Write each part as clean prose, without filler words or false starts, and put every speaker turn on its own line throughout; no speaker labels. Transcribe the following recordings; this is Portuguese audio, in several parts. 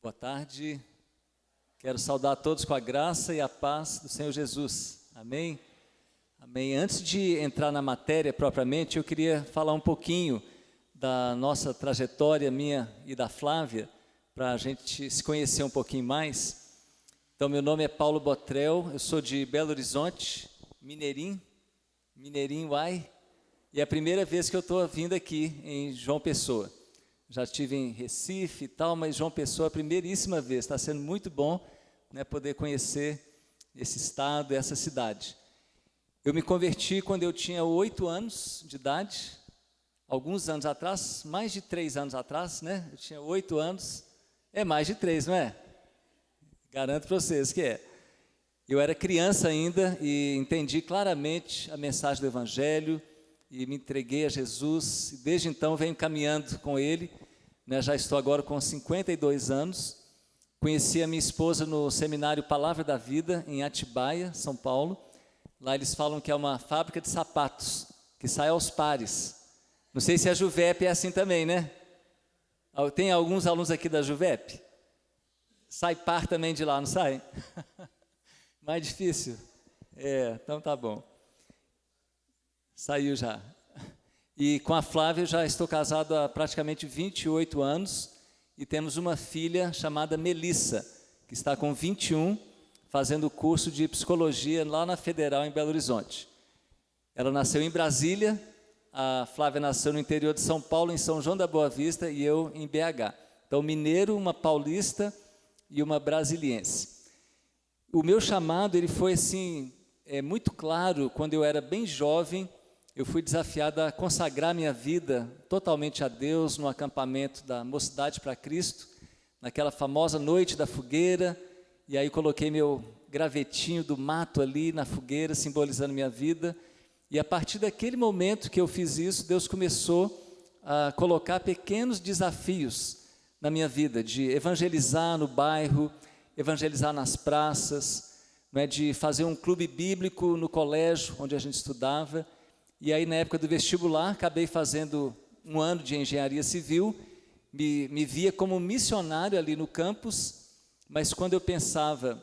Boa tarde. Quero saudar a todos com a graça e a paz do Senhor Jesus. Amém? Amém. Antes de entrar na matéria propriamente, eu queria falar um pouquinho da nossa trajetória, minha e da Flávia, para a gente se conhecer um pouquinho mais. Então, meu nome é Paulo Botrel, eu sou de Belo Horizonte, Mineirinho, uai, e é a primeira vez que eu estou vindo aqui em João Pessoa. Já estive em Recife e tal, mas João Pessoa é a primeiríssima vez. Está sendo muito bom, né, poder conhecer esse estado, essa cidade. Eu me converti quando eu tinha 8 anos de idade, alguns anos atrás, mais de 3 anos atrás, né? Eu tinha 8 anos, é mais de 3, não é? Garanto para vocês que é. Eu era criança ainda e entendi claramente a mensagem do Evangelho, e me entreguei a Jesus, e desde então venho caminhando com Ele, né? Já estou agora com 52 anos, conheci a minha esposa no seminário Palavra da Vida, em Atibaia, São Paulo. Lá eles falam que é uma fábrica de sapatos, que sai aos pares. Não sei se a Juvep é assim também, né? Tem alguns alunos aqui da Juvep? Sai par também de lá, não sai? Mais difícil? Então tá bom. Saiu já. E com a Flávia eu já estou casado há praticamente 28 anos e temos uma filha chamada Melissa, que está com 21, fazendo o curso de psicologia lá na Federal em Belo Horizonte. Ela nasceu em Brasília, a Flávia nasceu no interior de São Paulo, em São João da Boa Vista, e eu em BH. Então, mineiro, uma paulista e uma brasiliense. O meu chamado, ele foi assim, muito claro, quando eu era bem jovem. Eu fui desafiado a consagrar minha vida totalmente a Deus no acampamento da Mocidade para Cristo, naquela famosa noite da fogueira, e aí coloquei meu gravetinho do mato ali na fogueira, simbolizando minha vida, e a partir daquele momento que eu fiz isso, Deus começou a colocar pequenos desafios na minha vida, de evangelizar no bairro, evangelizar nas praças, né, de fazer um clube bíblico no colégio onde a gente estudava. E aí, na época do vestibular, acabei fazendo um ano de engenharia civil, me via como missionário ali no campus, mas quando eu pensava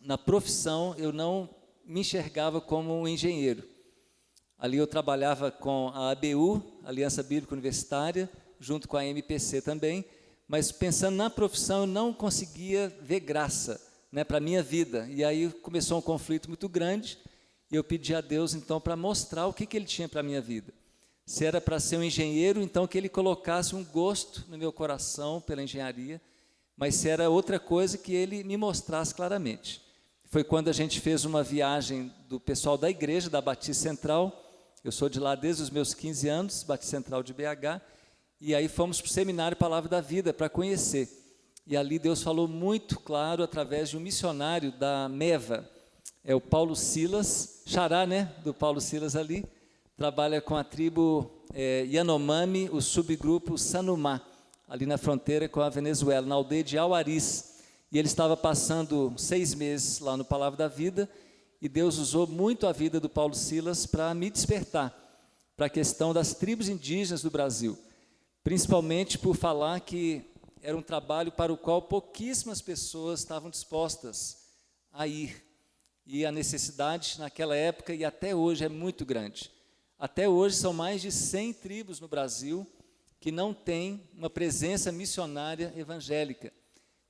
na profissão, eu não me enxergava como um engenheiro. Ali eu trabalhava com a ABU, Aliança Bíblica Universitária, junto com a MPC também, mas pensando na profissão, eu não conseguia ver graça, né, para a minha vida. E aí começou um conflito muito grande, e eu pedi a Deus, então, para mostrar o que Ele tinha para a minha vida. Se era para ser um engenheiro, então que Ele colocasse um gosto no meu coração pela engenharia, mas se era outra coisa, que Ele me mostrasse claramente. Foi quando a gente fez uma viagem do pessoal da igreja, da Batista Central. Eu sou de lá desde os meus 15 anos, Batista Central de BH, e aí fomos para o seminário Palavra da Vida, para conhecer. E ali Deus falou muito claro, através de um missionário da MEVA, é o Paulo Silas, xará, né, do Paulo Silas ali, trabalha com a tribo Yanomami, o subgrupo Sanumá, ali na fronteira com a Venezuela, na aldeia de Auaris. E ele estava passando 6 meses lá no Palavra da Vida, e Deus usou muito a vida do Paulo Silas para me despertar para a questão das tribos indígenas do Brasil, principalmente por falar que era um trabalho para o qual pouquíssimas pessoas estavam dispostas a ir. E a necessidade naquela época e até hoje é muito grande. Até hoje são mais de 100 tribos no Brasil que não têm uma presença missionária evangélica.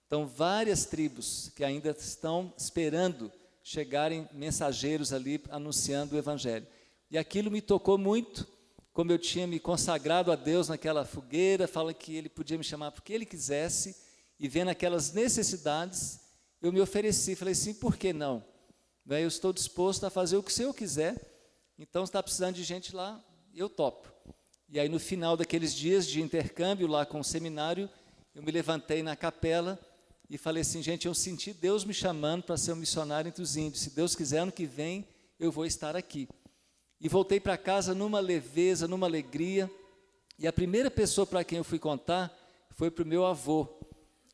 Então, várias tribos que ainda estão esperando chegarem mensageiros ali anunciando o Evangelho. E aquilo me tocou muito, como eu tinha me consagrado a Deus naquela fogueira, fala que Ele podia me chamar porque Ele quisesse, e vendo aquelas necessidades, eu me ofereci, falei assim, por que não? Eu estou disposto a fazer o que o Senhor quiser, então se está precisando de gente lá, eu topo. E aí no final daqueles dias de intercâmbio lá com o seminário, eu me levantei na capela e falei assim, gente, eu senti Deus me chamando para ser um missionário entre os índios, se Deus quiser, ano que vem eu vou estar aqui. E voltei para casa numa leveza, numa alegria, e a primeira pessoa para quem eu fui contar foi para o meu avô.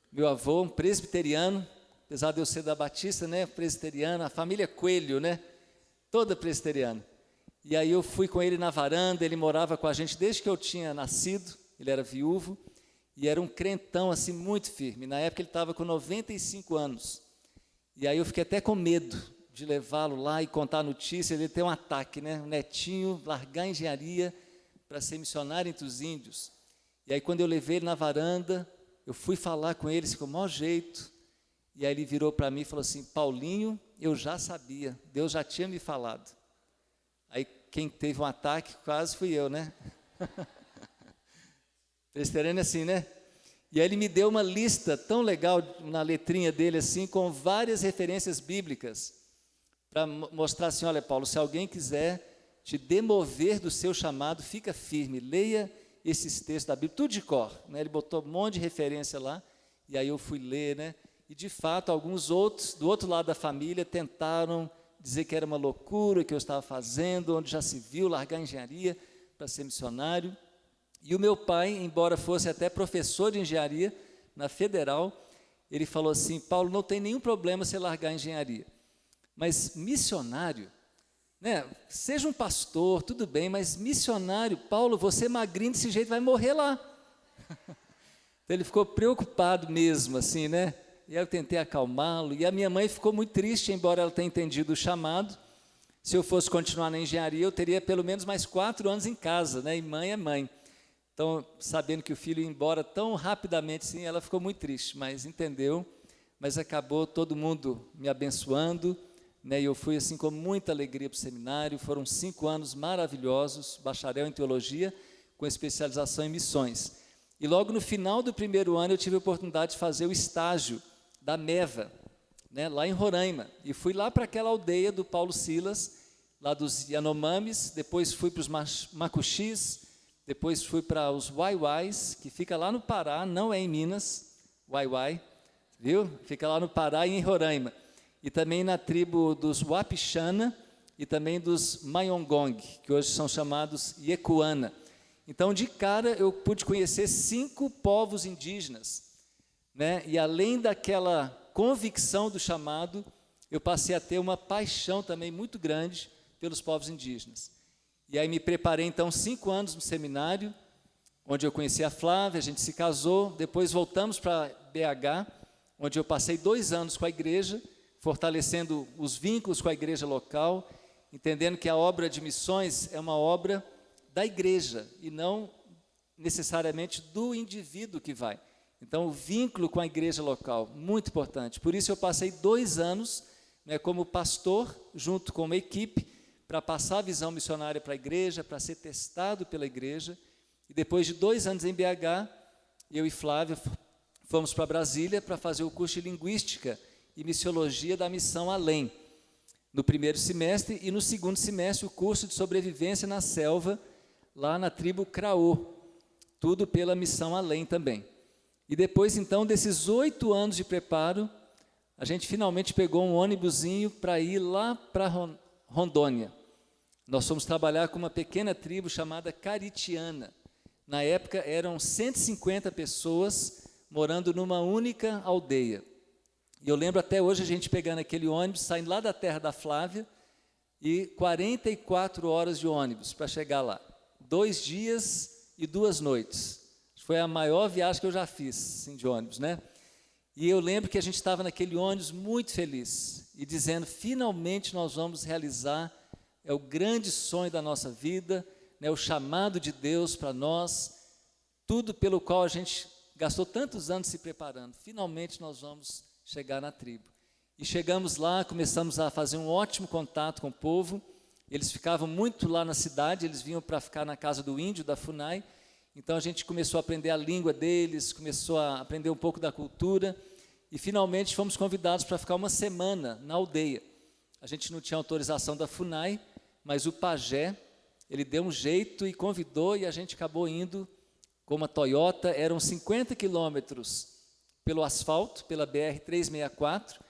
Meu avô, um presbiteriano, apesar de eu ser da Batista, né, presbiteriana, a família Coelho, né, toda presbiteriana. E aí eu fui com ele na varanda, ele morava com a gente desde que eu tinha nascido, ele era viúvo, e era um crentão assim muito firme. Na época ele estava com 95 anos. E aí eu fiquei até com medo de levá-lo lá e contar a notícia, ele ter um ataque, né? O netinho largar a engenharia para ser missionário entre os índios. E aí quando eu levei ele na varanda, eu fui falar com ele, com o maior jeito, e aí ele virou para mim e falou assim: Paulinho, eu já sabia, Deus já tinha me falado. Aí quem teve um ataque quase fui eu, né? Presbiteriano é assim, né? E aí ele me deu uma lista tão legal, na letrinha dele assim, com várias referências bíblicas, para mostrar assim: olha, Paulo, se alguém quiser te demover do seu chamado, fica firme, leia esses textos da Bíblia, tudo de cor, né? Ele botou um monte de referência lá, e aí eu fui ler, né? E de fato, alguns outros, do outro lado da família, tentaram dizer que era uma loucura que eu estava fazendo, onde já se viu largar a engenharia para ser missionário. E o meu pai, embora fosse até professor de engenharia na Federal, ele falou assim: Paulo, não tem nenhum problema você largar a engenharia, mas missionário, né? Seja um pastor, tudo bem, mas missionário, Paulo, você magrinho desse jeito vai morrer lá. Então ele ficou preocupado mesmo, assim, né? E aí eu tentei acalmá-lo, e a minha mãe ficou muito triste, embora ela tenha entendido o chamado. Se eu fosse continuar na engenharia, eu teria pelo menos mais 4 anos em casa, né? E mãe é mãe. Então, sabendo que o filho ia embora tão rapidamente, sim, ela ficou muito triste, mas entendeu. Mas acabou todo mundo me abençoando, né? E eu fui assim com muita alegria para o seminário. Foram 5 anos maravilhosos, bacharel em teologia, com especialização em missões. E logo no final do primeiro ano eu tive a oportunidade de fazer o estágio da MEVA, né, lá em Roraima. E fui lá para aquela aldeia do Paulo Silas, lá dos Yanomamis, depois fui para os Macuxis, depois fui para os Waiwais, que fica lá no Pará, não é em Minas, Waiwai, viu? Fica lá no Pará e em Roraima. E também na tribo dos Wapixana e também dos Mayongong, que hoje são chamados Yekuana. Então, de cara, eu pude conhecer 5 povos indígenas, né? E além daquela convicção do chamado, eu passei a ter uma paixão também muito grande pelos povos indígenas. E aí me preparei, então, 5 anos no seminário, onde eu conheci a Flávia, a gente se casou, depois voltamos para BH, onde eu passei 2 anos com a igreja, fortalecendo os vínculos com a igreja local, entendendo que a obra de missões é uma obra da igreja e não necessariamente do indivíduo que vai. Então, o vínculo com a igreja local, muito importante. Por isso eu passei 2 anos, né, como pastor, junto com uma equipe, para passar a visão missionária para a igreja, para ser testado pela igreja. E depois de 2 anos em BH, eu e Flávia fomos para Brasília para fazer o curso de Linguística e Missiologia da Missão Além, no primeiro semestre, e no segundo semestre o curso de Sobrevivência na Selva, lá na tribo Craô, tudo pela Missão Além também. E depois, então, desses 8 anos de preparo, a gente finalmente pegou um ônibusinho para ir lá para Rondônia. Nós fomos trabalhar com uma pequena tribo chamada Caritiana. Na época, eram 150 pessoas morando numa única aldeia. E eu lembro até hoje a gente pegando aquele ônibus, saindo lá da terra da Flávia, e 44 horas de ônibus para chegar lá. 2 dias e 2 noites. Foi a maior viagem que eu já fiz, assim, de ônibus, né? E eu lembro que a gente estava naquele ônibus muito feliz e dizendo: finalmente nós vamos realizar o grande sonho da nossa vida, né, o chamado de Deus para nós, tudo pelo qual a gente gastou tantos anos se preparando. Finalmente nós vamos chegar na tribo. E chegamos lá, começamos a fazer um ótimo contato com o povo. Eles ficavam muito lá na cidade, eles vinham para ficar na casa do índio, da FUNAI. Então a gente começou a aprender a língua deles, começou a aprender um pouco da cultura, e finalmente fomos convidados para ficar uma semana na aldeia. A gente não tinha autorização da FUNAI, mas o pajé, ele deu um jeito e convidou, e a gente acabou indo com uma Toyota. Eram 50 quilômetros pelo asfalto, pela BR-364,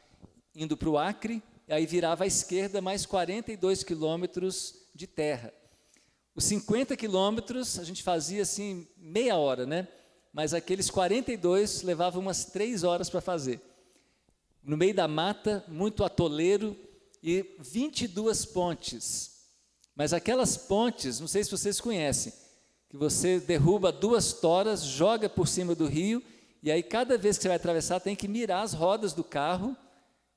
indo para o Acre, e aí virava à esquerda mais 42 quilômetros de terra. Os 50 quilômetros a gente fazia assim meia hora, né? Mas aqueles 42 levavam umas 3 horas para fazer. No meio da mata, muito atoleiro e 22 pontes. Mas aquelas pontes, não sei se vocês conhecem, que você derruba 2 toras, joga por cima do rio, e aí cada vez que você vai atravessar tem que mirar as rodas do carro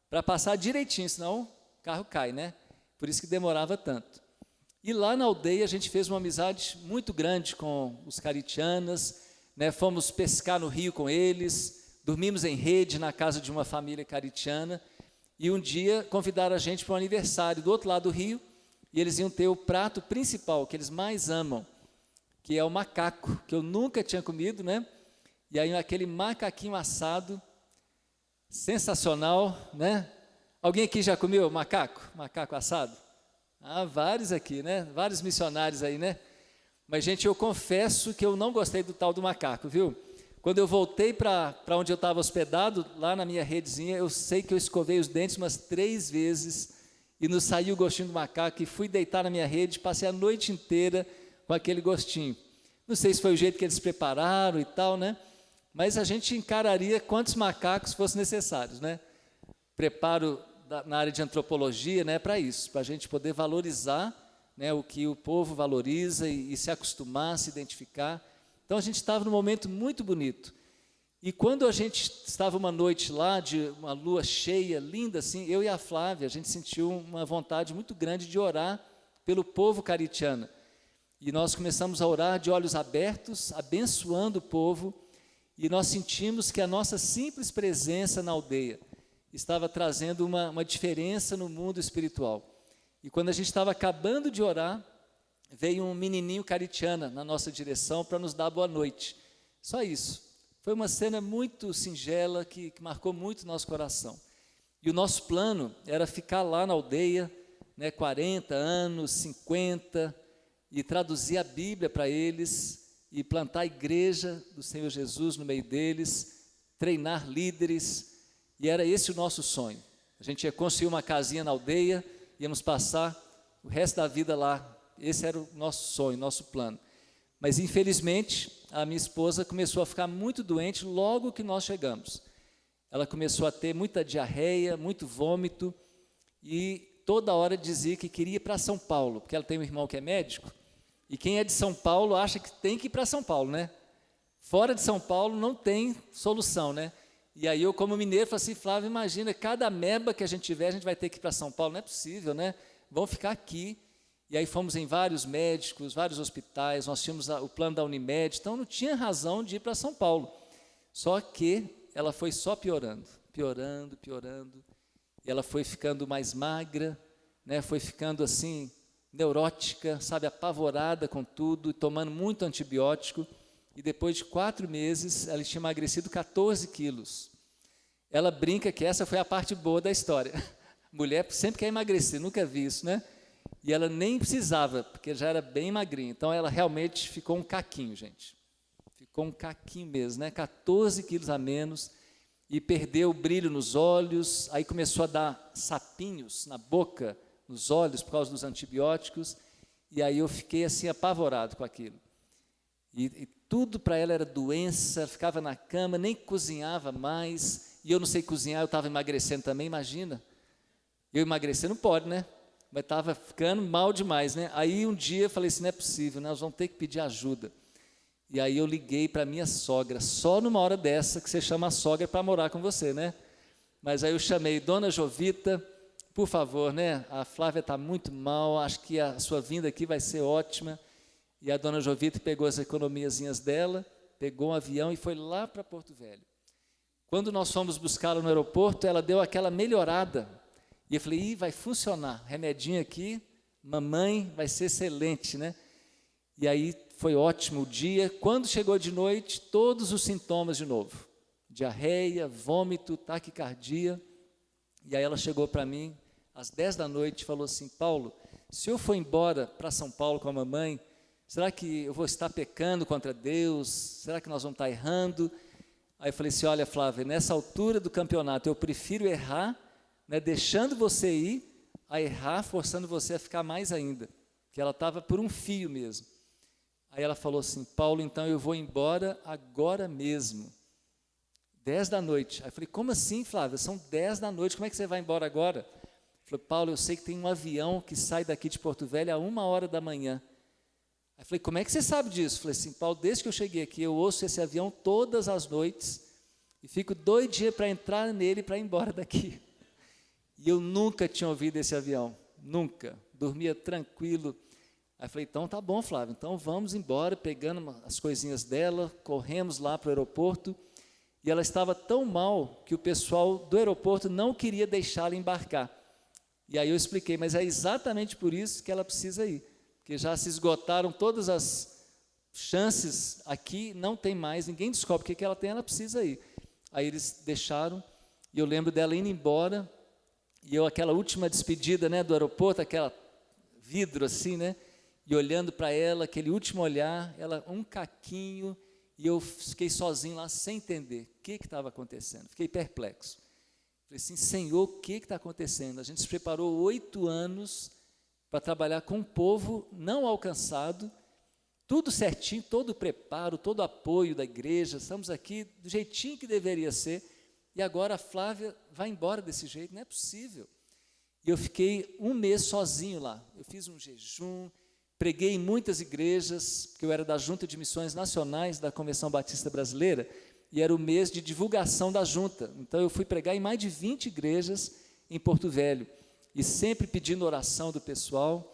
para passar direitinho, senão o carro cai, né? Por isso que demorava tanto. E lá na aldeia a gente fez uma amizade muito grande com os caritianas, né? Fomos pescar no rio com eles, dormimos em rede na casa de uma família caritiana, e um dia convidaram a gente para um aniversário do outro lado do rio, e eles iam ter o prato principal, que eles mais amam, que é o macaco, que eu nunca tinha comido, né? E aí aquele macaquinho assado, sensacional, né? Alguém aqui já comeu macaco assado? Ah, vários aqui, né? Vários missionários aí, né? Mas, gente, eu confesso que eu não gostei do tal do macaco, viu? Quando eu voltei para onde eu estava hospedado, lá na minha redezinha, eu sei que eu escovei os dentes umas 3 vezes e não saiu o gostinho do macaco, e fui deitar na minha rede, passei a noite inteira com aquele gostinho. Não sei se foi o jeito que eles prepararam e tal, né? Mas a gente encararia quantos macacos fossem necessários, né? Preparo na área de antropologia, né, para isso, para a gente poder valorizar, né, o que o povo valoriza e se acostumar, se identificar. Então a gente estava num momento muito bonito. E quando a gente estava uma noite lá, de uma lua cheia, linda assim, eu e a Flávia, a gente sentiu uma vontade muito grande de orar pelo povo caritiano. E nós começamos a orar de olhos abertos, abençoando o povo, e nós sentimos que a nossa simples presença na aldeia estava trazendo uma diferença no mundo espiritual. E quando a gente estava acabando de orar, veio um menininho caritiana na nossa direção para nos dar boa noite. Só isso. Foi uma cena muito singela que marcou muito o nosso coração. E o nosso plano era ficar lá na aldeia, né, 40 anos, 50, e traduzir a Bíblia para eles, e plantar a igreja do Senhor Jesus no meio deles, treinar líderes, e era esse o nosso sonho. A gente ia construir uma casinha na aldeia, íamos passar o resto da vida lá. Esse era o nosso sonho, nosso plano. Mas, infelizmente, a minha esposa começou a ficar muito doente logo que nós chegamos. Ela começou a ter muita diarreia, muito vômito, e toda hora dizia que queria ir para São Paulo, porque ela tem um irmão que é médico, e quem é de São Paulo acha que tem que ir para São Paulo, né? Fora de São Paulo não tem solução, né? E aí eu, como mineiro, falei assim: Flávio, imagina, cada ameba que a gente tiver, a gente vai ter que ir para São Paulo, não é possível, né? Vamos ficar aqui. E aí fomos em vários médicos, vários hospitais, nós tínhamos o plano da Unimed, então não tinha razão de ir para São Paulo. Só que ela foi só piorando, piorando, piorando, e ela foi ficando mais magra, né? Foi ficando assim, neurótica, sabe, apavorada com tudo, tomando muito antibiótico, e depois de 4 meses, ela tinha emagrecido 14 quilos. Ela brinca que essa foi a parte boa da história. Mulher sempre quer emagrecer, nunca vi isso, né? E ela nem precisava, porque já era bem magrinha. Então, ela realmente ficou um caquinho, gente. Ficou um caquinho mesmo, né? 14 quilos a menos, e perdeu o brilho nos olhos, aí começou a dar sapinhos na boca, nos olhos, por causa dos antibióticos, e aí eu fiquei assim apavorado com aquilo. E tudo para ela era doença, ficava na cama, nem cozinhava mais, e eu não sei cozinhar, eu estava emagrecendo também, imagina. Eu emagrecer não pode, né? Mas estava ficando mal demais, né? Aí um dia eu falei assim: não é possível, nós vamos ter que pedir ajuda. E aí eu liguei para minha sogra, só numa hora dessa que você chama a sogra para morar com você, né? Mas aí eu chamei: Dona Jovita, por favor, né? A Flávia está muito mal, acho que a sua vinda aqui vai ser ótima. E a Dona Jovita pegou as economiazinhas dela, pegou um avião e foi lá para Porto Velho. Quando nós fomos buscá-la no aeroporto, ela deu aquela melhorada. E eu falei: vai funcionar, remedinho aqui, mamãe, vai ser excelente, né? E aí foi ótimo o dia. Quando chegou de noite, todos os sintomas de novo. Diarreia, vômito, taquicardia. E aí ela chegou para mim, às 10 da noite, e falou assim: Paulo, se eu for embora para São Paulo com a mamãe, será que eu vou estar pecando contra Deus? Será que nós vamos estar errando? Aí eu falei assim: olha, Flávia, nessa altura do campeonato, eu prefiro errar, né, deixando você ir, a errar, forçando você a ficar mais ainda, que ela estava por um fio mesmo. Aí ela falou assim: Paulo, então eu vou embora agora mesmo, 10 da noite. Aí eu falei: como assim, Flávia? São 10 da noite, como é que você vai embora agora? Ele falou: Paulo, eu sei que tem um avião que sai daqui de Porto Velho a 1h da manhã. Aí falei, como é que você sabe disso? Falei assim, Paulo, desde que eu cheguei aqui, eu ouço esse avião todas as noites e fico doidinha para entrar nele e para ir embora daqui. E eu nunca tinha ouvido esse avião, nunca. Dormia tranquilo. Aí falei, então tá bom, Flávio, então vamos embora, pegando as coisinhas dela, corremos lá para o aeroporto, e ela estava tão mal que o pessoal do aeroporto não queria deixá-la embarcar. E aí eu expliquei, mas é exatamente por isso que ela precisa ir, porque já se esgotaram todas as chances aqui, não tem mais, ninguém descobre o que ela tem, ela precisa ir. Aí eles deixaram, e eu lembro dela indo embora, e eu, aquela última despedida, né, do aeroporto, aquela vidro assim, né, e olhando para ela, aquele último olhar, ela um caquinho, e eu fiquei sozinho lá, sem entender o que estava acontecendo, fiquei perplexo. Falei assim, Senhor, o que está acontecendo? A gente se preparou 8 anos para trabalhar com um povo não alcançado, tudo certinho, todo o preparo, todo o apoio da igreja, estamos aqui do jeitinho que deveria ser, e agora a Flávia vai embora desse jeito, não é possível. E eu fiquei 1 mês sozinho lá, eu fiz um jejum, preguei em muitas igrejas, porque eu era da Junta de Missões Nacionais da Convenção Batista Brasileira, e era o mês de divulgação da junta, então eu fui pregar em mais de 20 igrejas em Porto Velho, e sempre pedindo oração do pessoal.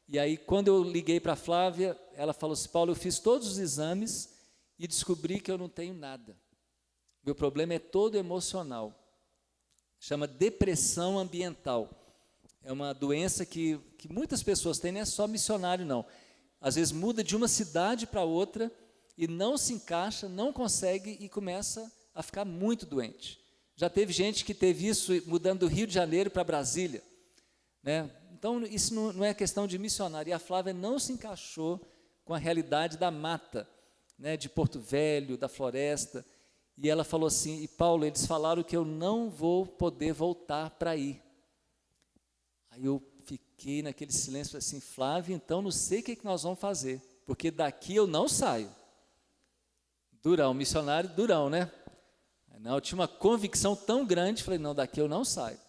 E aí quando eu liguei para a Flávia, ela falou assim, Paulo, eu fiz todos os exames e descobri que eu não tenho nada, meu problema é todo emocional, chama depressão ambiental, é uma doença que muitas pessoas têm, não é só missionário não, às vezes muda de uma cidade para outra, e não se encaixa, não consegue e começa a ficar muito doente. Já teve gente que teve isso mudando do Rio de Janeiro para Brasília, né? Então isso não é questão de missionário, e a Flávia não se encaixou com a realidade da mata, né, de Porto Velho, da floresta, e ela falou assim, e Paulo, eles falaram que eu não vou poder voltar para aí. Aí eu fiquei naquele silêncio, assim, Flávia, então não sei o que nós vamos fazer, porque daqui eu não saio. Durão, missionário durão, né? Não, eu tinha uma convicção tão grande, falei, não, daqui eu não saio.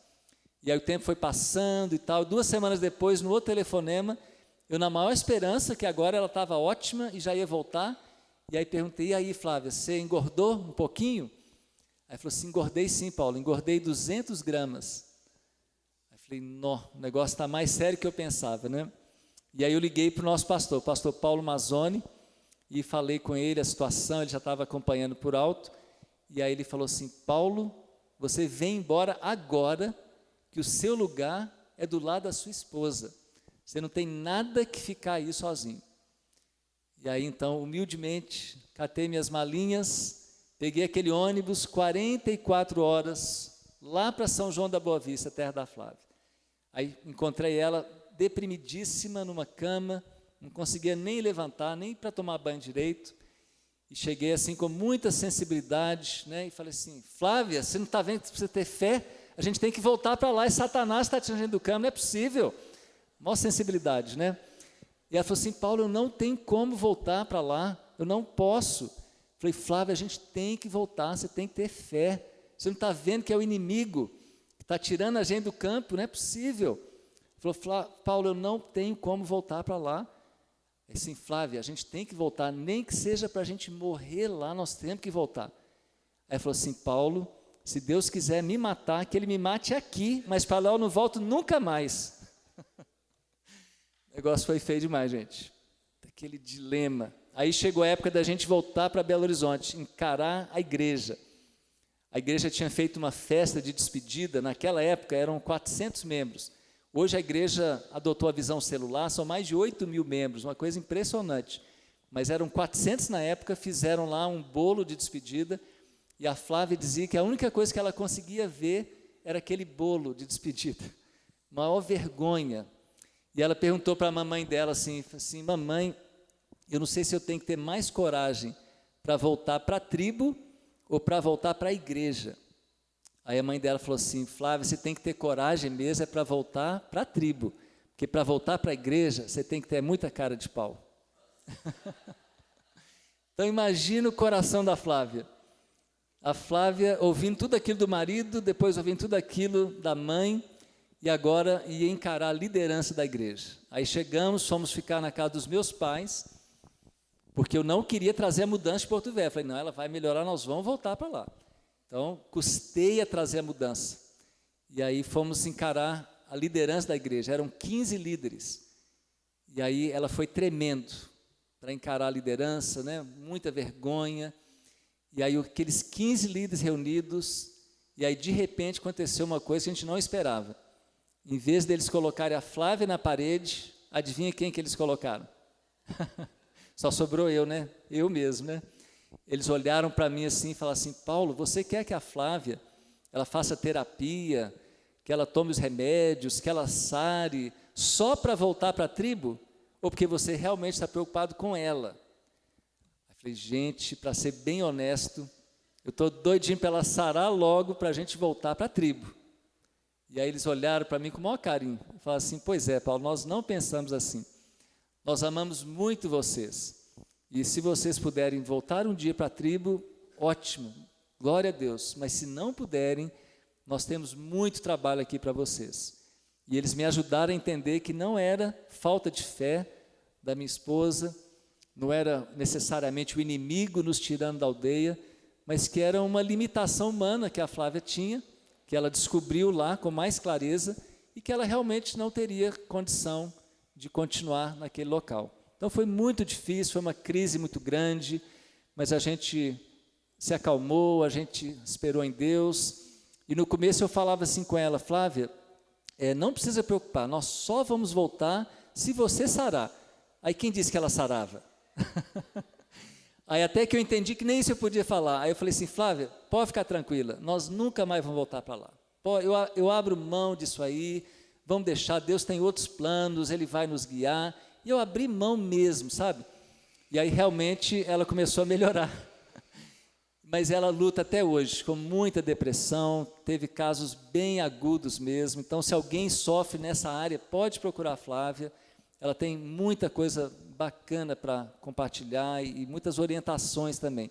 E aí o tempo foi passando e tal, 2 semanas depois, no outro telefonema, eu na maior esperança, que agora ela estava ótima e já ia voltar, e aí perguntei, e aí Flávia, você engordou um pouquinho? Aí falou assim, engordei sim, Paulo, engordei 200 gramas. Aí falei, não, o negócio está mais sério que eu pensava, né? E aí eu liguei para o nosso pastor, o pastor Paulo Mazzoni, e falei com ele a situação, ele já estava acompanhando por alto, e aí ele falou assim, Paulo, você vem embora agora, que o seu lugar é do lado da sua esposa, você não tem nada que ficar aí sozinho. E aí então, humildemente, catei minhas malinhas, peguei aquele ônibus, 44 horas, lá para São João da Boa Vista, terra da Flávia. Aí encontrei ela deprimidíssima numa cama, não conseguia nem levantar, nem para tomar banho direito, e cheguei assim com muita sensibilidade, né, e falei assim, Flávia, você não está vendo que precisa ter fé? A gente tem que voltar para lá, e Satanás está tirando do campo, não é possível, maior sensibilidade, né? E ela falou assim, Paulo, eu não tenho como voltar para lá, eu não posso. Falei, Flávia, a gente tem que voltar, você tem que ter fé, você não está vendo que é o inimigo, que está tirando a gente do campo, não é possível. Falou, Paulo, eu não tenho como voltar para lá. Assim, Flávia, a gente tem que voltar, nem que seja para a gente morrer lá, nós temos que voltar. Aí falou assim, Paulo, se Deus quiser me matar, que Ele me mate aqui, mas para lá eu não volto nunca mais. O negócio foi feio demais, gente. Aquele dilema. Aí chegou a época da gente voltar para Belo Horizonte, encarar a igreja. A igreja tinha feito uma festa de despedida, naquela época eram 400 membros. Hoje a igreja adotou a visão celular, são mais de 8.000 membros, uma coisa impressionante. Mas eram 400 na época, fizeram lá um bolo de despedida, e a Flávia dizia que a única coisa que ela conseguia ver era aquele bolo de despedida. Maior vergonha. E ela perguntou para a mamãe dela assim, mamãe, eu não sei se eu tenho que ter mais coragem para voltar para a tribo ou para voltar para a igreja. Aí a mãe dela falou assim, Flávia, você tem que ter coragem mesmo, é para voltar para a tribo, porque para voltar para a igreja, você tem que ter muita cara de pau. Então imagina o coração da Flávia. A Flávia ouvindo tudo aquilo do marido, depois ouvindo tudo aquilo da mãe, e agora ia encarar a liderança da igreja. Aí chegamos, fomos ficar na casa dos meus pais, porque eu não queria trazer a mudança de Porto Velho. Falei, não, ela vai melhorar, nós vamos voltar para lá. Então, custei a trazer a mudança. E aí fomos encarar a liderança da igreja, eram 15 líderes. E aí ela foi tremendo para encarar a liderança, né? Muita vergonha. E aí aqueles 15 líderes reunidos, e aí de repente aconteceu uma coisa que a gente não esperava. Em vez deles colocarem a Flávia na parede, adivinha quem que eles colocaram? Só sobrou eu, né? Eu mesmo, né? Eles olharam para mim assim e falaram assim, Paulo, você quer que a Flávia, ela faça terapia, que ela tome os remédios, que ela sare, só para voltar para a tribo? Ou porque você realmente está preocupado com ela? Eu falei, gente, para ser bem honesto, eu estou doidinho para ela sarar logo para a gente voltar para a tribo. E aí eles olharam para mim com o maior carinho, e falaram assim, pois é, Paulo, nós não pensamos assim. Nós amamos muito vocês. E se vocês puderem voltar um dia para a tribo, ótimo, glória a Deus. Mas se não puderem, nós temos muito trabalho aqui para vocês. E eles me ajudaram a entender que não era falta de fé da minha esposa, não era necessariamente o inimigo nos tirando da aldeia, mas que era uma limitação humana que a Flávia tinha, que ela descobriu lá com mais clareza e que ela realmente não teria condição de continuar naquele local. Então foi muito difícil, foi uma crise muito grande, mas a gente se acalmou, a gente esperou em Deus. E no começo eu falava assim com ela, Flávia, não precisa preocupar, nós só vamos voltar se você sarar. Aí quem disse que ela sarava? Aí até que eu entendi que nem isso eu podia falar. Aí eu falei assim, Flávia, pode ficar tranquila, nós nunca mais vamos voltar para lá. Eu abro mão disso aí, vamos deixar, Deus tem outros planos, Ele vai nos guiar. E eu abri mão mesmo, sabe? E aí realmente ela começou a melhorar. Mas ela luta até hoje com muita depressão, teve casos bem agudos mesmo. Então, se alguém sofre nessa área, pode procurar a Flávia. Ela tem muita coisa bacana para compartilhar e muitas orientações também.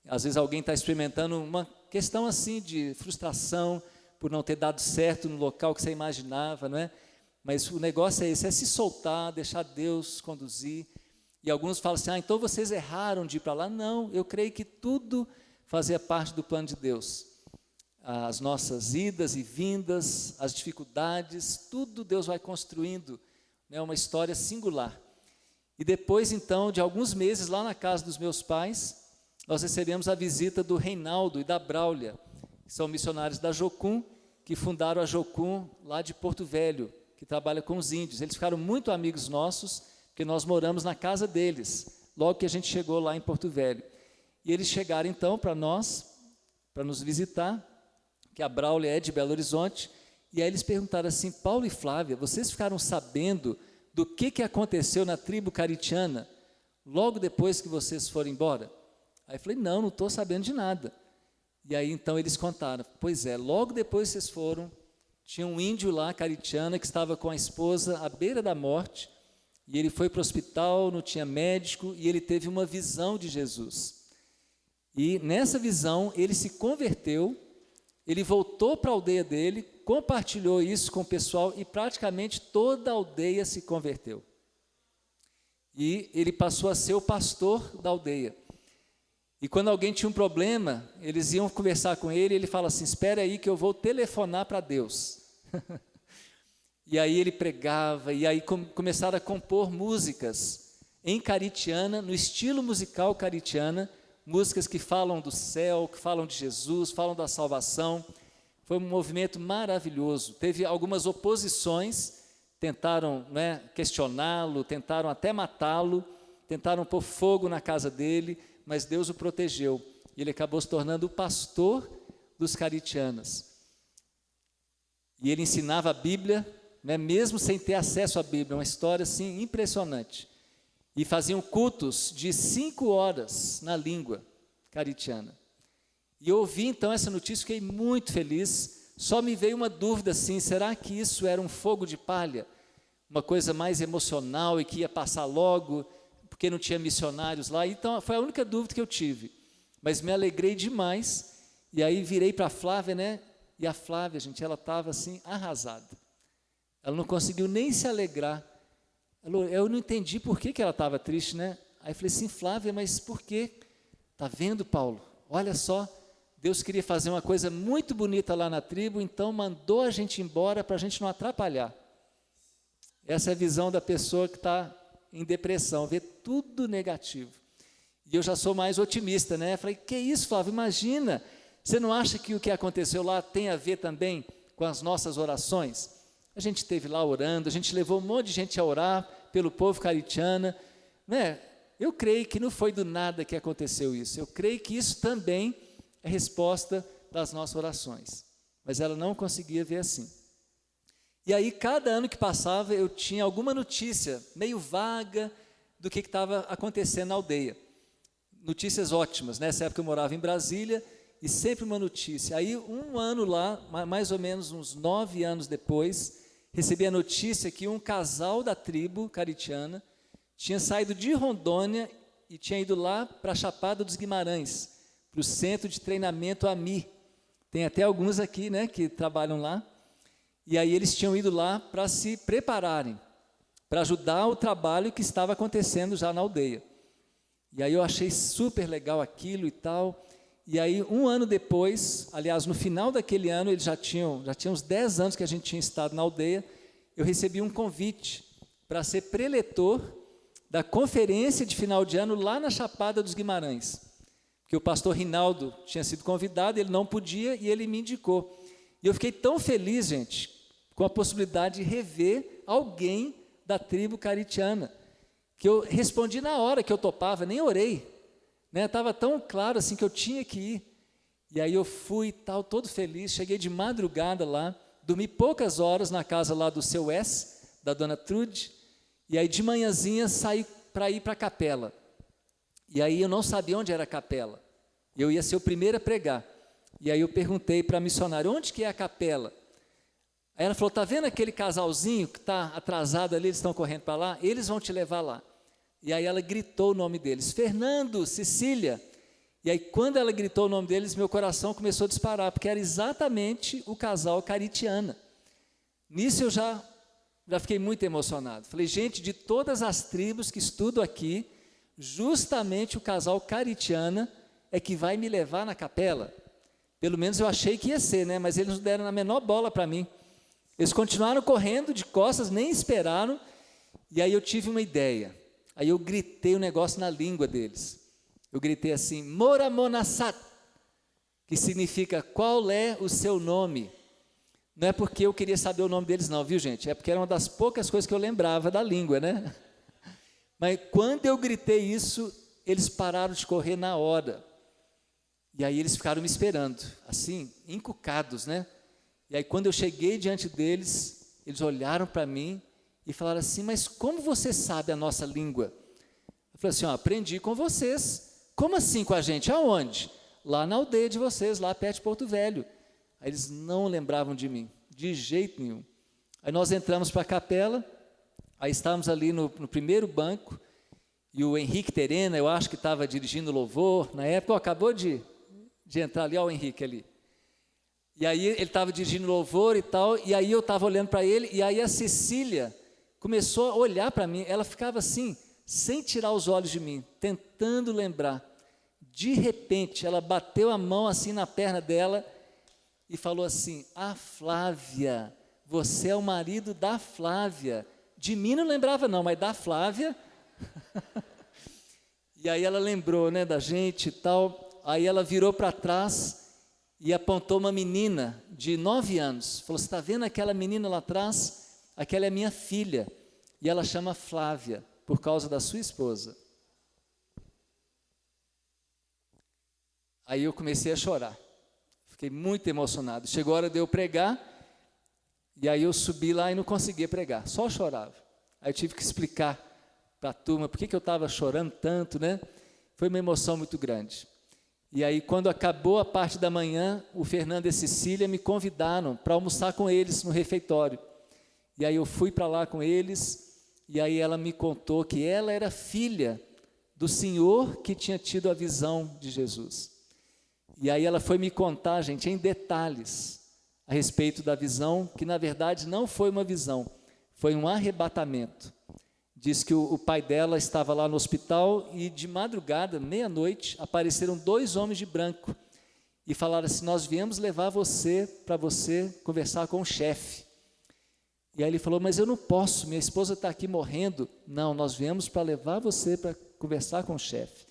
Às vezes alguém está experimentando uma questão assim de frustração por não ter dado certo no local que você imaginava, não é? Mas o negócio é esse, é se soltar, deixar Deus conduzir. E alguns falam assim, então vocês erraram de ir para lá. Não, eu creio que tudo fazia parte do plano de Deus. As nossas idas e vindas, as dificuldades, tudo Deus vai construindo, né, uma história singular. E depois, então, de alguns meses, lá na casa dos meus pais, nós recebemos a visita do Reinaldo e da Braulia, que são missionários da Jocum, que fundaram a Jocum lá de Porto Velho, que trabalha com os índios. Eles ficaram muito amigos nossos, porque nós moramos na casa deles, logo que a gente chegou lá em Porto Velho. E eles chegaram então para nós, para nos visitar, que a Braulia é de Belo Horizonte, e aí eles perguntaram assim, Paulo e Flávia, vocês ficaram sabendo do que aconteceu na tribo caritiana, logo depois que vocês foram embora? Aí eu falei, não estou sabendo de nada. E aí então eles contaram, pois é, logo depois que vocês foram, tinha um índio lá, caritiana, que estava com a esposa à beira da morte, e ele foi para o hospital, não tinha médico, e ele teve uma visão de Jesus. E nessa visão, ele se converteu, ele voltou para a aldeia dele, compartilhou isso com o pessoal, e praticamente toda a aldeia se converteu. E ele passou a ser o pastor da aldeia. E quando alguém tinha um problema, eles iam conversar com ele, e ele fala assim, espera aí que eu vou telefonar para Deus. E aí ele pregava, e aí começaram a compor músicas em caritiana, no estilo musical caritiana, músicas que falam do céu, que falam de Jesus, falam da salvação. Foi um movimento maravilhoso. Teve algumas oposições, tentaram, né, questioná-lo, tentaram até matá-lo, tentaram pôr fogo na casa dele, mas Deus o protegeu. E ele acabou se tornando o pastor dos caritianos. E ele ensinava a Bíblia, né, mesmo sem ter acesso à Bíblia, uma história assim impressionante. E faziam cultos de 5 horas na língua caritiana. E eu ouvi então essa notícia, fiquei muito feliz, só me veio uma dúvida assim, será que isso era um fogo de palha? Uma coisa mais emocional e que ia passar logo, porque não tinha missionários lá? Então foi a única dúvida que eu tive, mas me alegrei demais, e aí virei para a Flávia, né? E a Flávia, gente, ela estava assim arrasada, ela não conseguiu nem se alegrar. Eu não entendi por que ela estava triste, né? Aí eu falei assim, Flávia, mas por quê? Tá vendo, Paulo? Olha só, Deus queria fazer uma coisa muito bonita lá na tribo, então mandou a gente embora para a gente não atrapalhar. Essa é a visão da pessoa que está em depressão, vê tudo negativo. E eu já sou mais otimista, né? Falei, que isso, Flávio, imagina, você não acha que o que aconteceu lá tem a ver também com as nossas orações? A gente esteve lá orando, a gente levou um monte de gente a orar pelo povo caritiana, né? Eu creio que não foi do nada que aconteceu isso, eu creio que isso também é resposta das nossas orações, mas ela não conseguia ver assim. E aí, cada ano que passava, eu tinha alguma notícia, meio vaga, do que estava acontecendo na aldeia. Notícias ótimas, nessa época eu morava em Brasília, e sempre uma notícia. Aí, um ano lá, mais ou menos uns 9 anos depois, recebi a notícia que um casal da tribo caritiana tinha saído de Rondônia e tinha ido lá para a Chapada dos Guimarães, para o centro de treinamento AMI. Tem até alguns aqui, né, que trabalham lá. E aí eles tinham ido lá para se prepararem, para ajudar o trabalho que estava acontecendo já na aldeia. E aí eu achei super legal aquilo e tal. E aí, um ano depois, aliás, no final daquele ano, eles já tinham uns 10 anos que a gente tinha estado na aldeia, eu recebi um convite para ser preletor da conferência de final de ano lá na Chapada dos Guimarães. Porque o pastor Rinaldo tinha sido convidado, ele não podia e ele me indicou. E eu fiquei tão feliz, gente, com a possibilidade de rever alguém da tribo caritiana, que eu respondi na hora que eu topava, nem orei, né? Estava tão claro assim que eu tinha que ir. E aí eu fui tal, todo feliz, cheguei de madrugada lá, dormi poucas horas na casa lá do seu S, da dona Trude, e aí de manhãzinha saí para ir para a capela. E aí eu não sabia onde era a capela, eu ia ser o primeiro a pregar. E aí eu perguntei para a missionária, onde que é a capela? Aí ela falou, está vendo aquele casalzinho que está atrasado ali, eles estão correndo para lá? Eles vão te levar lá. E aí ela gritou o nome deles, Fernando, Cecília. E aí quando ela gritou o nome deles, meu coração começou a disparar, porque era exatamente o casal caritiana. Nisso eu já fiquei muito emocionado. Falei, gente, de todas as tribos que estudo aqui, justamente o casal caritiana é que vai me levar na capela. Pelo menos eu achei que ia ser, né? Mas eles não deram a menor bola para mim. Eles continuaram correndo de costas, nem esperaram, e aí eu tive uma ideia. Aí eu gritei um negócio na língua deles. Eu gritei assim, Moramonassat, que significa, qual é o seu nome? Não é porque eu queria saber o nome deles não, viu gente? É porque era uma das poucas coisas que eu lembrava da língua, né? Mas quando eu gritei isso, eles pararam de correr na hora. E aí eles ficaram me esperando, assim, encucados, né? E aí quando eu cheguei diante deles, eles olharam para mim e falaram assim, mas como você sabe a nossa língua? Eu falei assim, aprendi com vocês. Como assim com a gente? Aonde? Lá na aldeia de vocês, lá perto de Porto Velho. Aí eles não lembravam de mim, de jeito nenhum. Aí nós entramos para a capela, aí estávamos ali no primeiro banco, e o Henrique Terena, eu acho que estava dirigindo louvor, na época, acabou de entrar ali, olha o Henrique ali. E aí ele estava dirigindo louvor e tal, e aí eu estava olhando para ele, e aí a Cecília começou a olhar para mim, ela ficava assim, sem tirar os olhos de mim, tentando lembrar. De repente, ela bateu a mão assim na perna dela e falou assim, Flávia, você é o marido da Flávia. De mim não lembrava não, mas da Flávia. E aí ela lembrou, né, da gente e tal, aí ela virou para trás e apontou uma menina de 9 anos, falou, você está vendo aquela menina lá atrás? Aquela é minha filha, e ela chama Flávia, por causa da sua esposa. Aí eu comecei a chorar, fiquei muito emocionado, chegou a hora de eu pregar, e aí eu subi lá e não conseguia pregar, só chorava. Aí eu tive que explicar para a turma por que eu estava chorando tanto, né? Foi uma emoção muito grande. E aí, quando acabou a parte da manhã, o Fernando e a Cecília me convidaram para almoçar com eles no refeitório. E aí eu fui para lá com eles, e aí ela me contou que ela era filha do senhor que tinha tido a visão de Jesus. E aí ela foi me contar, gente, em detalhes, a respeito da visão, que na verdade não foi uma visão, foi um arrebatamento. diz que o pai dela estava lá no hospital e de madrugada, meia-noite, apareceram 2 homens de branco e falaram assim: nós viemos levar você para você conversar com o chefe. E aí ele falou: mas eu não posso, minha esposa está aqui morrendo. Não, nós viemos para levar você para conversar com o chefe.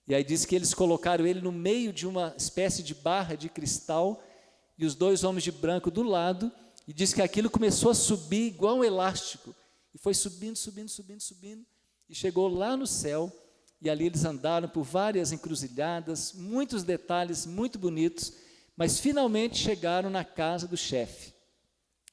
E aí diz que eles colocaram ele no meio de uma espécie de barra de cristal e os 2 homens de branco do lado, e diz que aquilo começou a subir igual um elástico, e foi subindo, subindo, subindo, subindo, e chegou lá no céu, e ali eles andaram por várias encruzilhadas, muitos detalhes muito bonitos, mas finalmente chegaram na casa do chefe.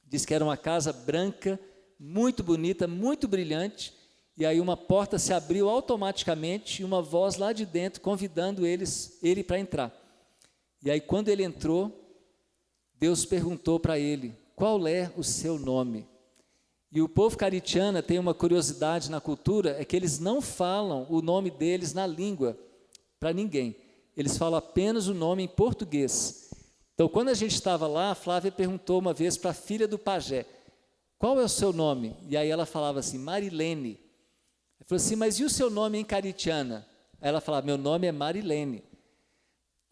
Diz que era uma casa branca, muito bonita, muito brilhante, e aí uma porta se abriu automaticamente e uma voz lá de dentro convidando ele para entrar. E aí quando ele entrou, Deus perguntou para ele: qual é o seu nome? E o povo caritiana tem uma curiosidade na cultura, é que eles não falam o nome deles na língua para ninguém. Eles falam apenas o nome em português. Então, quando a gente estava lá, a Flávia perguntou uma vez para a filha do pajé: qual é o seu nome? E aí ela falava assim: Marilene. Ela falou assim: mas e o seu nome em caritiana? Aí ela falava: meu nome é Marilene.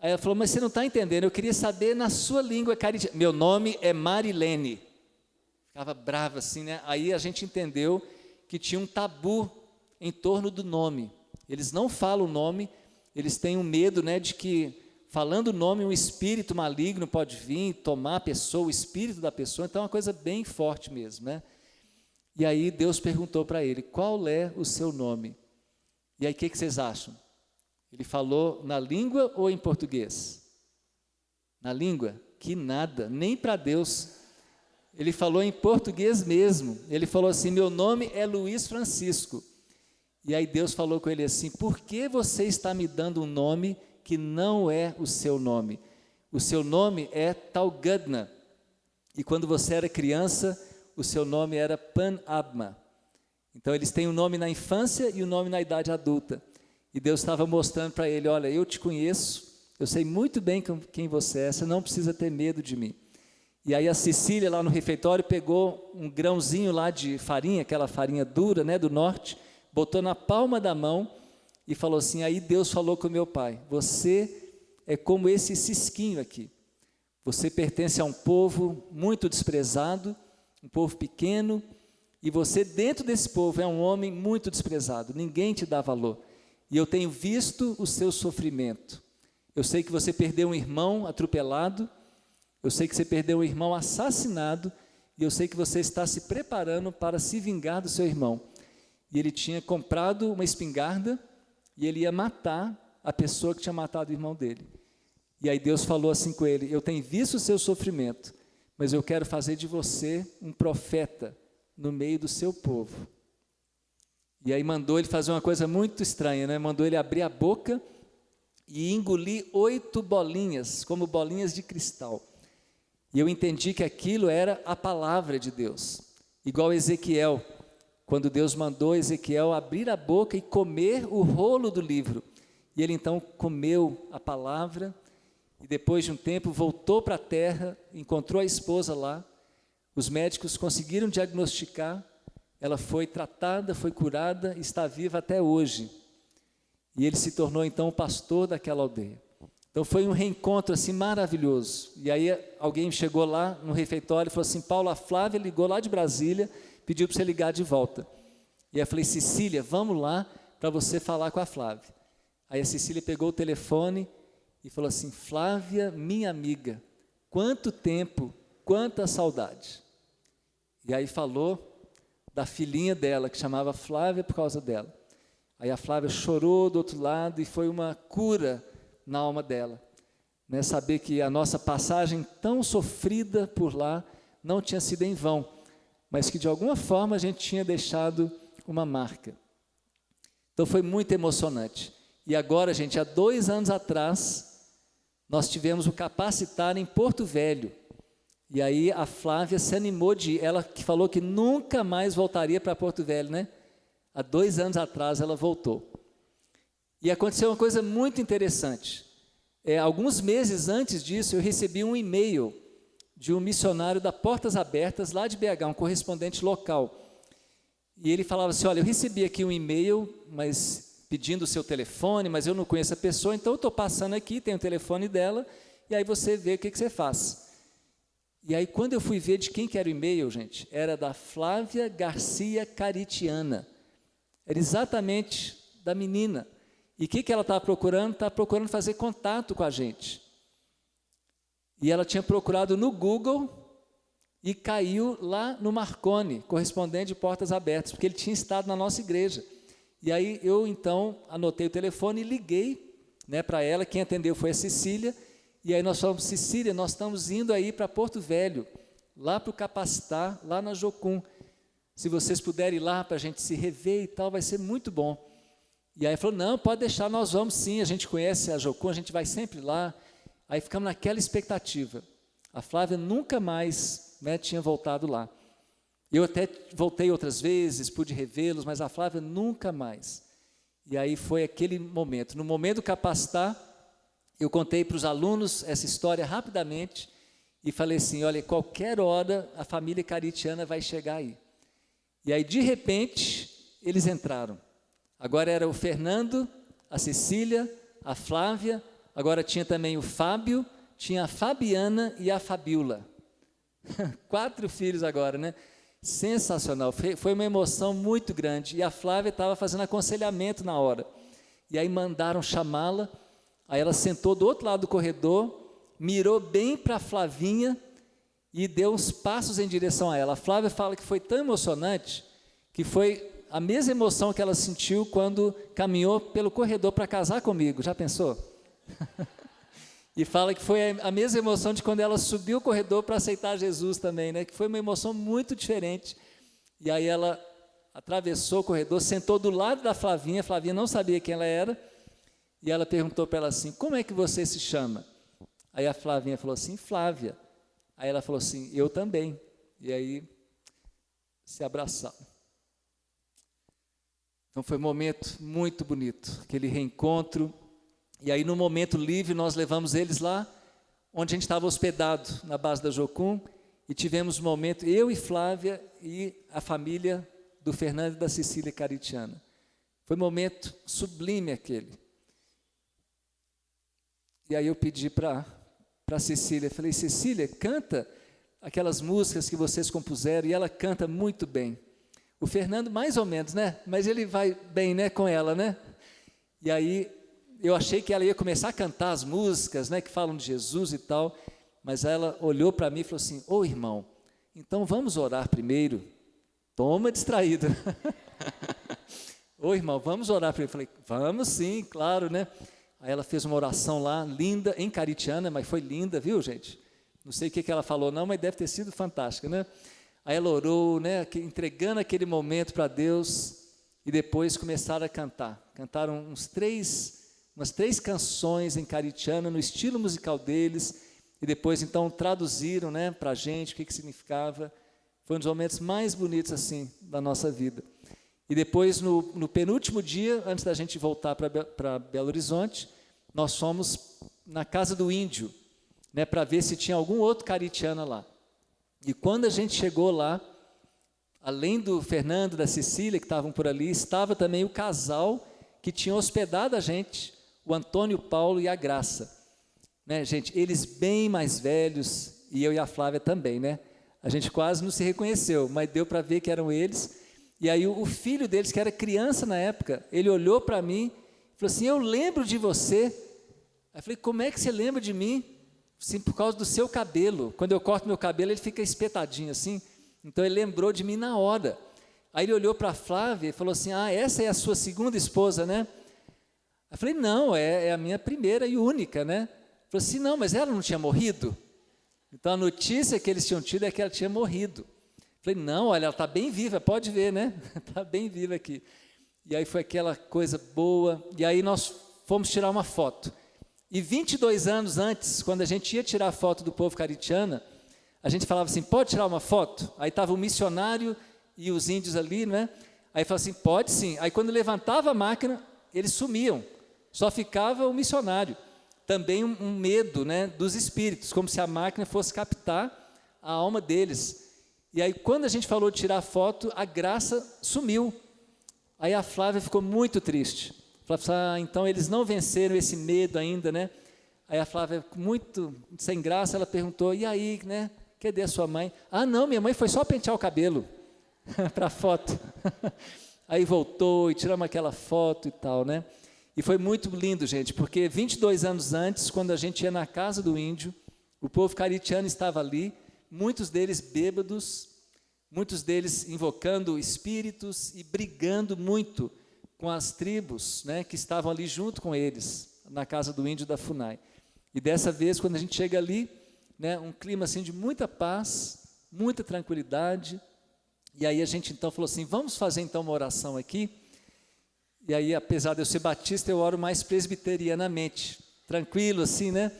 Aí ela falou: mas você não está entendendo, eu queria saber na sua língua caritiana. Meu nome é Marilene. Ficava brava assim, né? Aí a gente entendeu que tinha um tabu em torno do nome. Eles não falam o nome, eles têm um medo, né, de que, falando o nome, um espírito maligno pode vir, tomar a pessoa, o espírito da pessoa. Então é uma coisa bem forte mesmo, né? E aí Deus perguntou para ele: qual é o seu nome? E aí o que vocês acham? Ele falou na língua ou em português? Na língua? Que nada, nem para Deus. Ele falou em português mesmo. Ele falou assim: meu nome é Luiz Francisco. E aí Deus falou com ele assim: por que você está me dando um nome que não é o seu nome? O seu nome é Talgadna. E quando você era criança, o seu nome era Pan-Abma. Então eles têm um nome na infância e um nome na idade adulta. E Deus estava mostrando para ele: olha, eu te conheço, eu sei muito bem quem você é, você não precisa ter medo de mim. E aí a Cecília lá no refeitório pegou um grãozinho lá de farinha, aquela farinha dura, né, do norte, botou na palma da mão e falou assim: aí Deus falou com meu pai: você é como esse cisquinho aqui, você pertence a um povo muito desprezado, um povo pequeno, e você dentro desse povo é um homem muito desprezado, ninguém te dá valor, e eu tenho visto o seu sofrimento. Eu sei que você perdeu um irmão atropelado, eu sei que você perdeu um irmão assassinado, e eu sei que você está se preparando para se vingar do seu irmão. E ele tinha comprado uma espingarda, e ele ia matar a pessoa que tinha matado o irmão dele. E aí Deus falou assim com ele: eu tenho visto o seu sofrimento, mas eu quero fazer de você um profeta no meio do seu povo. E aí mandou ele fazer uma coisa muito estranha, né? Mandou ele abrir a boca e engolir 8 bolinhas, como bolinhas de cristal. E eu entendi que aquilo era a palavra de Deus. Igual Ezequiel, quando Deus mandou Ezequiel abrir a boca e comer o rolo do livro. E ele então comeu a palavra, e depois de um tempo voltou para a terra, encontrou a esposa lá, os médicos conseguiram diagnosticar, ela foi tratada, foi curada, está viva até hoje. E ele se tornou então o pastor daquela aldeia. Então foi um reencontro assim maravilhoso. E aí alguém chegou lá no refeitório e falou assim: Paulo, a Flávia ligou lá de Brasília, pediu para você ligar de volta. E aí eu falei: Cecília, vamos lá para você falar com a Flávia. Aí a Cecília pegou o telefone e falou assim: Flávia, minha amiga, quanto tempo, quanta saudade. E aí falou da filhinha dela, que chamava Flávia por causa dela. Aí a Flávia chorou do outro lado e foi uma cura na alma dela, né? Saber que a nossa passagem tão sofrida por lá não tinha sido em vão, mas que de alguma forma a gente tinha deixado uma marca. Então foi muito emocionante. E agora, gente, há 2 anos atrás, nós tivemos o Capacitar em Porto Velho. E aí a Flávia se animou de ir, ela que falou que nunca mais voltaria para Porto Velho, né? Há 2 anos atrás ela voltou. E aconteceu uma coisa muito interessante. Alguns meses antes disso, eu recebi um e-mail de um missionário da Portas Abertas, lá de BH, um correspondente local. E ele falava assim, olha, eu recebi aqui um e-mail, mas pedindo o seu telefone, mas eu não conheço a pessoa, então eu estou passando aqui, tem o telefone dela, e aí você vê o que você faz. E aí, quando eu fui ver de quem que era o e-mail, gente, era da Flávia Garcia Caritiana. Era exatamente da menina. E o que ela estava procurando? Estava procurando fazer contato com a gente. E ela tinha procurado no Google e caiu lá no Marconi, correspondente de Portas Abertas, porque ele tinha estado na nossa igreja. E aí eu, então, anotei o telefone e liguei, né, para ela. Quem atendeu foi a Cecília. E aí nós falamos, Cecília, nós estamos indo aí para Porto Velho, lá para o Capacitar, lá na Jocum. Se vocês puderem ir lá para a gente se rever e tal, vai ser muito bom. E aí falou, não, pode deixar, nós vamos sim, a gente conhece a Jocum, a gente vai sempre lá. Aí ficamos naquela expectativa. A Flávia nunca mais, né, tinha voltado lá. Eu até voltei outras vezes, pude revê-los, mas a Flávia nunca mais. E aí foi aquele momento. No momento do Capacitar, eu contei para os alunos essa história rapidamente e falei assim, olha, qualquer hora a família caritiana vai chegar aí. E aí, de repente, eles entraram. Agora era o Fernando, a Cecília, a Flávia, agora tinha também o Fábio, tinha a Fabiana e a Fabiola. 4 filhos agora, né? Sensacional, foi uma emoção muito grande. E a Flávia estava fazendo aconselhamento na hora. E aí mandaram chamá-la. Aí ela sentou do outro lado do corredor, mirou bem para a Flavinha e deu uns passos em direção a ela. A Flávia fala que foi tão emocionante, que foi a mesma emoção que ela sentiu quando caminhou pelo corredor para casar comigo. Já pensou? E fala que foi a mesma emoção de quando ela subiu o corredor para aceitar Jesus também, né? Que foi uma emoção muito diferente. E aí ela atravessou o corredor, sentou do lado da Flavinha, a Flavinha não sabia quem ela era, e ela perguntou para ela assim, como é que você se chama? Aí a Flavinha falou assim, Flávia. Aí ela falou assim, eu também. E aí se abraçaram. Então foi um momento muito bonito, aquele reencontro. E aí no momento livre nós levamos eles lá, onde a gente estava hospedado, na base da Jocum, e tivemos um momento, eu e Flávia e a família do Fernando e da Cecília Caritiana. Foi um momento sublime aquele. E aí eu pedi para Cecília, falei, Cecília, canta aquelas músicas que vocês compuseram, e ela canta muito bem. O Fernando mais ou menos, né? Mas ele vai bem, né, com ela, né? E aí eu achei que ela ia começar a cantar as músicas, né, que falam de Jesus e tal, mas ela olhou para mim e falou assim, ô irmão, então vamos orar primeiro. Toma distraído. Ô irmão, vamos orar primeiro. Eu falei, vamos sim, claro, né? Aí ela fez uma oração lá, linda, em caritiana, mas foi linda, viu, gente? Não sei o que ela falou não, mas deve ter sido fantástica, né? Aí ela orou, né, entregando aquele momento para Deus, e depois começaram a cantar. Cantaram umas três canções em caritiana, no estilo musical deles, e depois então traduziram, né, para a gente o que significava. Foi um dos momentos mais bonitos assim da nossa vida. E depois, no penúltimo dia, antes da gente voltar para Belo Horizonte, nós fomos na casa do índio, né, para ver se tinha algum outro caritiana lá. E quando a gente chegou lá, além do Fernando e da Cecília, que estavam por ali, estava também o casal que tinha hospedado a gente, o Antônio Paulo e a Graça. Né, gente, eles bem mais velhos, e eu e a Flávia também, né? A gente quase não se reconheceu, mas deu para ver que eram eles. E aí o filho deles, que era criança na época, ele olhou para mim e falou assim, eu lembro de você. Aí eu falei, como é que você lembra de mim? Sim, por causa do seu cabelo. Quando eu corto meu cabelo, ele fica espetadinho assim. Então ele lembrou de mim na hora. Aí ele olhou para a Flávia e falou assim, essa é a sua segunda esposa, né? Eu falei, não, é a minha primeira e única, né? Ele falou assim, não, mas ela não tinha morrido? Então a notícia que eles tinham tido é que ela tinha morrido. Falei, não, olha, ela está bem viva, pode ver, né? Está bem viva aqui. E aí foi aquela coisa boa, e aí nós fomos tirar uma foto. E 22 anos antes, quando a gente ia tirar a foto do povo caritiana, a gente falava assim, pode tirar uma foto? Aí estava o missionário e os índios ali, né? Aí falava assim, pode sim. Aí quando levantava a máquina, eles sumiam, só ficava o missionário. Também um medo, né, dos espíritos, como se a máquina fosse captar a alma deles. E aí, quando a gente falou de tirar foto, a graça sumiu. Aí a Flávia ficou muito triste. Falava assim, então eles não venceram esse medo ainda, né? Aí a Flávia, muito sem graça, ela perguntou, e aí, né? Cadê a sua mãe? Ah, não, minha mãe foi só pentear o cabelo para a foto. Aí voltou e tiramos aquela foto e tal, né? E foi muito lindo, gente, porque 22 anos antes, quando a gente ia na casa do índio, o povo caritiano estava ali, muitos deles bêbados, muitos deles invocando espíritos e brigando muito com as tribos, né, que estavam ali junto com eles, na casa do índio da FUNAI. E dessa vez, quando a gente chega ali, né, um clima assim de muita paz, muita tranquilidade, e aí a gente então falou assim, vamos fazer então uma oração aqui, e aí apesar de eu ser batista, eu oro mais presbiterianamente, tranquilo assim, né,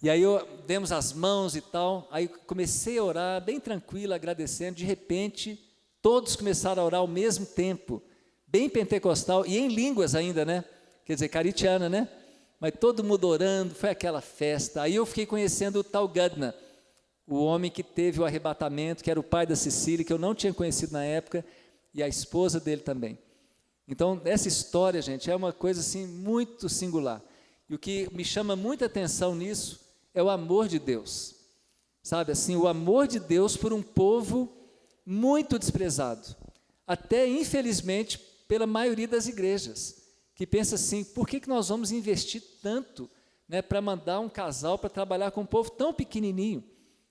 e aí demos as mãos e tal, aí comecei a orar bem tranquilo, agradecendo, de repente, todos começaram a orar ao mesmo tempo, bem pentecostal, e em línguas ainda, né, quer dizer, caritiana, né, mas todo mundo orando, foi aquela festa. Aí eu fiquei conhecendo o tal Gadna, o homem que teve o arrebatamento, que era o pai da Cecília, que eu não tinha conhecido na época, e a esposa dele também. Então, essa história, gente, é uma coisa assim muito singular. E o que me chama muita atenção nisso é o amor de Deus. Sabe assim, o amor de Deus por um povo muito desprezado. Até, infelizmente, pela maioria das igrejas, que pensa assim, por que nós vamos investir tanto, né, para mandar um casal para trabalhar com um povo tão pequenininho?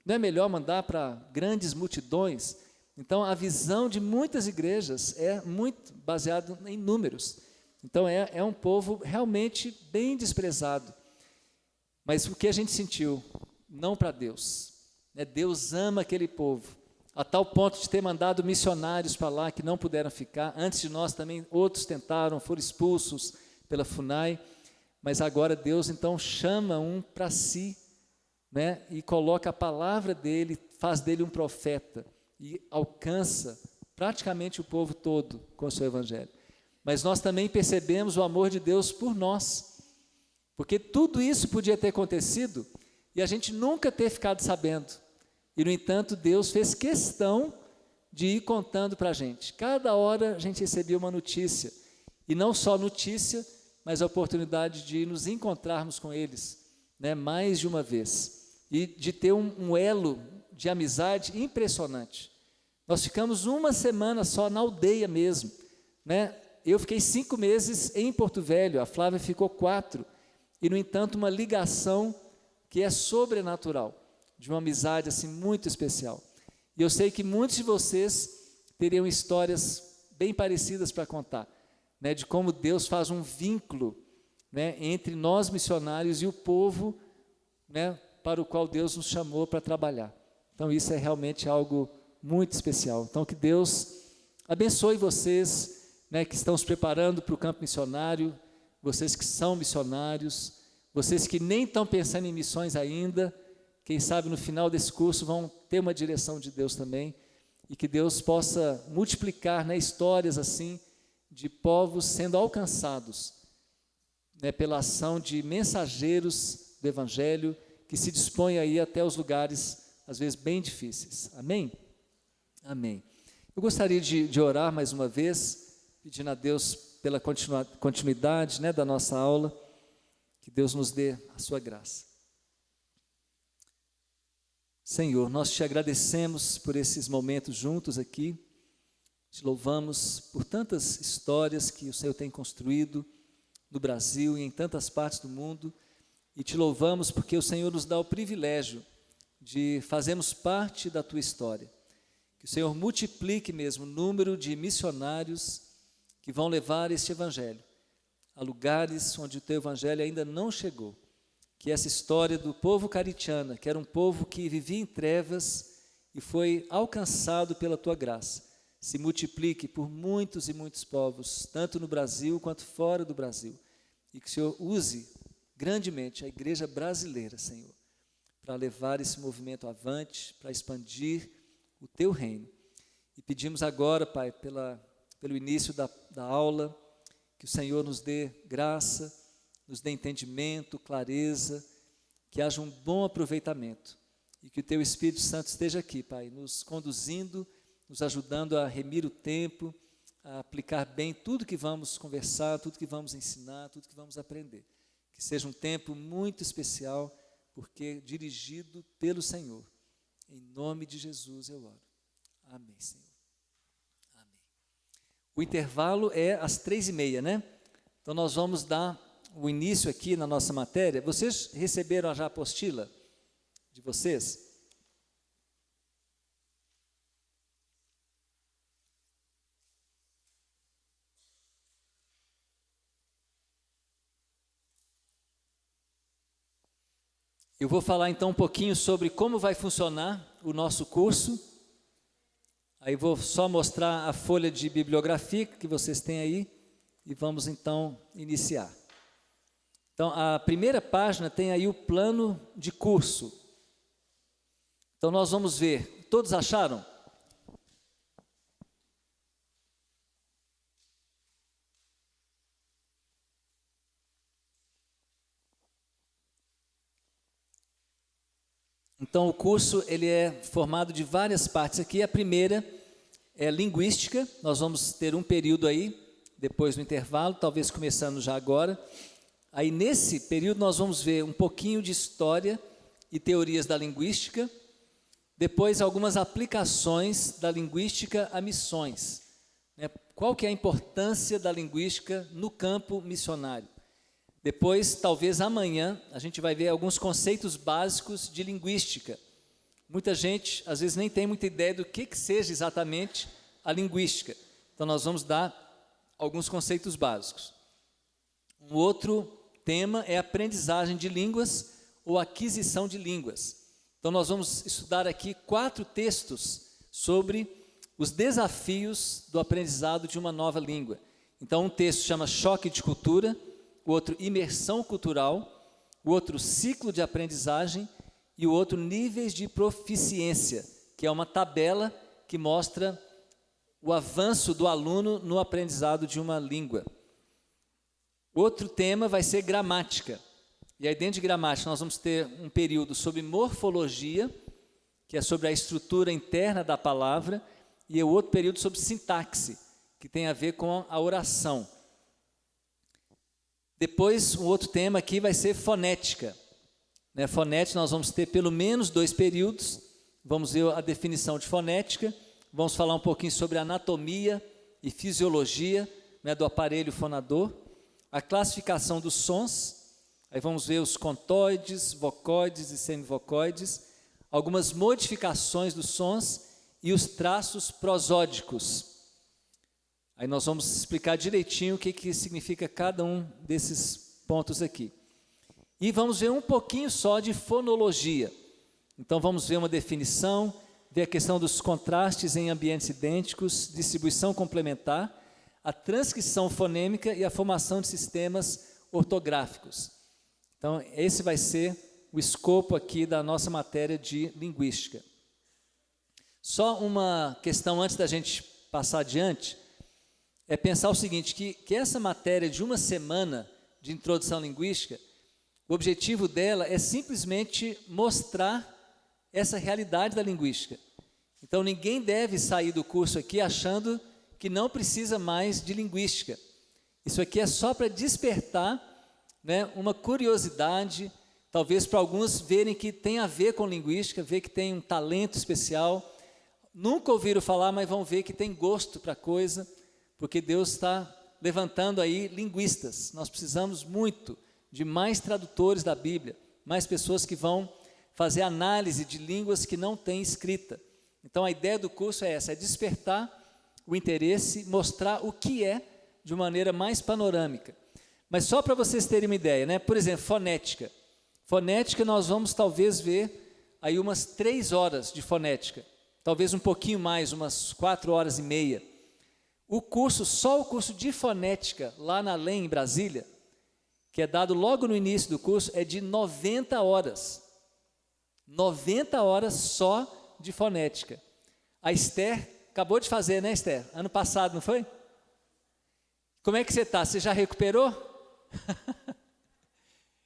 Não é melhor mandar para grandes multidões? Então, a visão de muitas igrejas é muito baseada em números. Então, é um povo realmente bem desprezado. Mas o que a gente sentiu? Não para Deus. Né? Deus ama aquele povo, a tal ponto de ter mandado missionários para lá que não puderam ficar. Antes de nós também, outros tentaram, foram expulsos pela FUNAI, mas agora Deus então chama um para si, né, e coloca a palavra dele, faz dele um profeta, e alcança praticamente o povo todo com o seu evangelho. Mas nós também percebemos o amor de Deus por nós, porque tudo isso podia ter acontecido, e a gente nunca ter ficado sabendo. E, no entanto, Deus fez questão de ir contando para a gente. Cada hora a gente recebia uma notícia. E não só notícia, mas a oportunidade de nos encontrarmos com eles, né, mais de uma vez. E de ter um elo de amizade impressionante. Nós ficamos uma semana só na aldeia mesmo. Né? Eu fiquei 5 meses em Porto Velho, a Flávia ficou 4. E, no entanto, uma ligação que é sobrenatural, de uma amizade assim muito especial. E eu sei que muitos de vocês teriam histórias bem parecidas para contar, né, de como Deus faz um vínculo, né, entre nós missionários e o povo, né, para o qual Deus nos chamou para trabalhar. Então isso é realmente algo muito especial. Então que Deus abençoe vocês, né, que estão se preparando para o campo missionário, vocês que são missionários, vocês que nem estão pensando em missões ainda. Quem sabe no final desse curso vão ter uma direção de Deus também, e que Deus possa multiplicar, né, histórias assim, de povos sendo alcançados, né, pela ação de mensageiros do Evangelho, que se dispõem a ir até os lugares, às vezes, bem difíceis. Amém? Amém. Eu gostaria de orar mais uma vez, pedindo a Deus pela continuidade, né, da nossa aula, que Deus nos dê a sua graça. Senhor, nós te agradecemos por esses momentos juntos aqui, te louvamos por tantas histórias que o Senhor tem construído no Brasil e em tantas partes do mundo, e te louvamos porque o Senhor nos dá o privilégio de fazermos parte da tua história. Que o Senhor multiplique mesmo o número de missionários que vão levar este evangelho a lugares onde o teu evangelho ainda não chegou. Que essa história do povo caritiana, que era um povo que vivia em trevas e foi alcançado pela tua graça, se multiplique por muitos e muitos povos, tanto no Brasil quanto fora do Brasil, e que o Senhor use grandemente a igreja brasileira, Senhor, para levar esse movimento avante, para expandir o teu reino. E pedimos agora, Pai, pelo início da aula, que o Senhor nos dê graça, nos dê entendimento, clareza, que haja um bom aproveitamento, e que o Teu Espírito Santo esteja aqui, Pai, nos conduzindo, nos ajudando a remir o tempo, a aplicar bem tudo que vamos conversar, tudo que vamos ensinar, tudo que vamos aprender. Que seja um tempo muito especial, porque dirigido pelo Senhor. Em nome de Jesus eu oro. Amém, Senhor. Amém. O intervalo é às 3h30, né? Então nós vamos dar o início aqui na nossa matéria. Vocês receberam já a apostila de vocês? Eu vou falar então um pouquinho sobre como vai funcionar o nosso curso. Aí vou só mostrar a folha de bibliografia que vocês têm aí e vamos então iniciar. Então, a primeira página tem aí o plano de curso. Então, nós vamos ver. Todos acharam? Então, o curso ele é formado de várias partes aqui. A primeira é linguística. Nós vamos ter um período aí, depois do intervalo, talvez começando já agora. Aí, nesse período, nós vamos ver um pouquinho de história e teorias da linguística. Depois, algumas aplicações da linguística a missões. Qual que é a importância da linguística no campo missionário? Depois, talvez amanhã, a gente vai ver alguns conceitos básicos de linguística. Muita gente, às vezes, nem tem muita ideia do que seja exatamente a linguística. Então, nós vamos dar alguns conceitos básicos. Um outro tema é aprendizagem de línguas ou aquisição de línguas. Então, nós vamos estudar aqui 4 textos sobre os desafios do aprendizado de uma nova língua. Então, um texto chama Choque de Cultura, o outro Imersão Cultural, o outro Ciclo de Aprendizagem e o outro Níveis de Proficiência, que é uma tabela que mostra o avanço do aluno no aprendizado de uma língua. Outro tema vai ser gramática. E aí dentro de gramática nós vamos ter um período sobre morfologia, que é sobre a estrutura interna da palavra, e o outro período sobre sintaxe, que tem a ver com a oração. Depois, um outro tema aqui vai ser fonética. Fonética, nós vamos ter pelo menos 2 períodos. Vamos ver a definição de fonética. Vamos falar um pouquinho sobre anatomia e fisiologia do aparelho fonador. A classificação dos sons. Aí vamos ver os contoides, vocóides e semivocóides. Algumas modificações dos sons e os traços prosódicos. Aí nós vamos explicar direitinho o que significa cada um desses pontos aqui. E vamos ver um pouquinho só de fonologia. Então vamos ver uma definição, ver a questão dos contrastes em ambientes idênticos, distribuição complementar, a transcrição fonêmica e a formação de sistemas ortográficos. Então esse vai ser o escopo aqui da nossa matéria de linguística. Só uma questão antes da gente passar adiante, é pensar o seguinte, que essa matéria de uma semana de introdução linguística, o objetivo dela é simplesmente mostrar essa realidade da linguística. Então, ninguém deve sair do curso aqui achando que não precisa mais de linguística. Isso aqui é só para despertar uma curiosidade, talvez para alguns verem que tem a ver com linguística, ver que tem um talento especial. Nunca ouviram falar, mas vão ver que tem gosto para a coisa, porque Deus está levantando aí linguistas. Nós precisamos muito de mais tradutores da Bíblia, mais pessoas que vão fazer análise de línguas que não têm escrita. Então a ideia do curso é essa, é despertar o interesse, mostrar o que é de uma maneira mais panorâmica. Mas só para vocês terem uma ideia, por exemplo, fonética. Fonética nós vamos talvez ver aí umas 3 horas de fonética, talvez um pouquinho mais, umas 4h30. Só o curso de fonética, lá na LEM, em Brasília, que é dado logo no início do curso, é de 90 horas. 90 horas só de fonética. A Esther acabou de fazer, né, Esther? Ano passado, não foi? Como é que você está? Você já recuperou?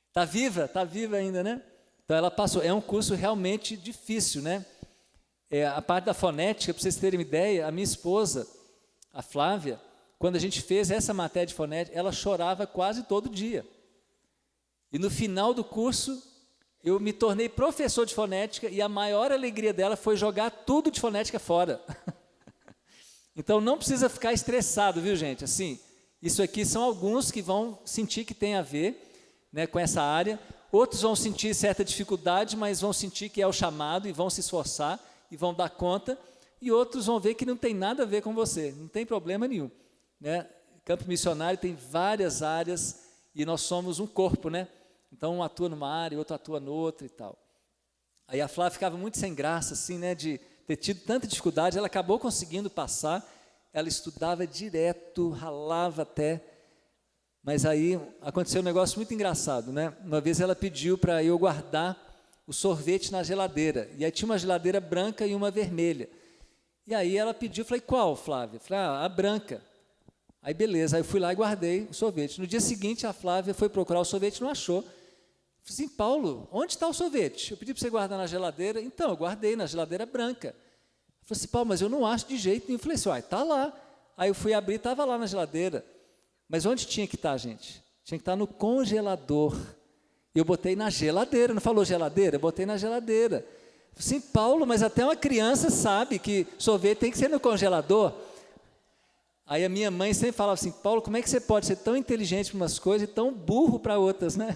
Está viva? Está viva ainda, né? Então ela passou. É um curso realmente difícil, né? A parte da fonética, para vocês terem uma ideia, a minha esposa, a Flávia, quando a gente fez essa matéria de fonética, ela chorava quase todo dia. E no final do curso, eu me tornei professor de fonética e a maior alegria dela foi jogar tudo de fonética fora. Então não precisa ficar estressado, viu, gente? Assim, isso aqui são alguns que vão sentir que tem a ver, né, com essa área. Outros vão sentir certa dificuldade, mas vão sentir que é o chamado e vão se esforçar e vão dar conta. E outros vão ver que não tem nada a ver com você, não tem problema nenhum, né? Campo missionário tem várias áreas e nós somos um corpo, né? Então um atua numa área, outro atua noutra e tal. Aí a Flávia ficava muito sem graça, assim, né, de ter tido tanta dificuldade. Ela acabou conseguindo passar, ela estudava direto, ralava até, mas aí aconteceu um negócio muito engraçado, né? Uma vez ela pediu para eu guardar o sorvete na geladeira, e aí tinha uma geladeira branca e uma vermelha, e aí ela pediu, falei, qual, Flávia? Falei, a branca. Aí beleza, aí eu fui lá e guardei o sorvete. No dia seguinte a Flávia foi procurar o sorvete, não achou. Falei assim, Paulo, onde está o sorvete? Eu pedi para você guardar na geladeira. Então, eu guardei na geladeira branca. Eu falei assim, Paulo, mas eu não acho de jeito nenhum. Eu falei assim, está lá. Aí eu fui abrir, estava lá na geladeira. Mas onde tinha que estar, gente? Tinha que estar no congelador. Eu botei na geladeira, não falou geladeira? Eu botei na geladeira. Eu falei assim, Paulo, mas até uma criança sabe que sorvete tem que ser no congelador. Aí a minha mãe sempre falava assim, Paulo, como é que você pode ser tão inteligente para umas coisas e tão burro para outras, né?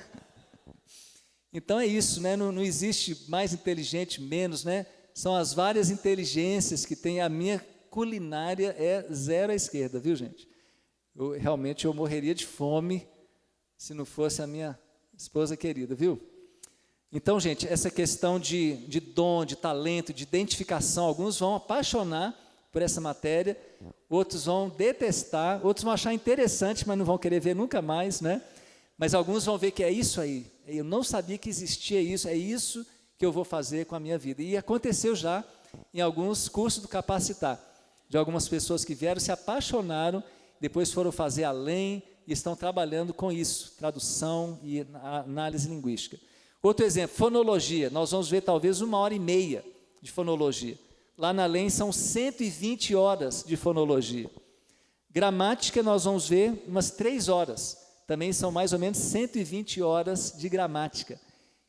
Então é isso, né? Não existe mais inteligente, menos, né? São as várias inteligências que tem. A minha culinária é zero à esquerda, viu, gente? Realmente eu morreria de fome se não fosse a minha esposa querida, viu? Então, gente, essa questão de dom, de talento, de identificação, alguns vão apaixonar por essa matéria, outros vão detestar, outros vão achar interessante, mas não vão querer ver nunca mais, né? Mas alguns vão ver que é isso aí, eu não sabia que existia isso, é isso que eu vou fazer com a minha vida. E aconteceu já em alguns cursos do Capacitar, de algumas pessoas que vieram, se apaixonaram, depois foram fazer além e estão trabalhando com isso, tradução e análise linguística. Outro exemplo, fonologia, nós vamos ver talvez 1h30 de fonologia. Lá na além são 120 horas de fonologia. Gramática nós vamos ver umas 3 horas. Também são mais ou menos 120 horas de gramática.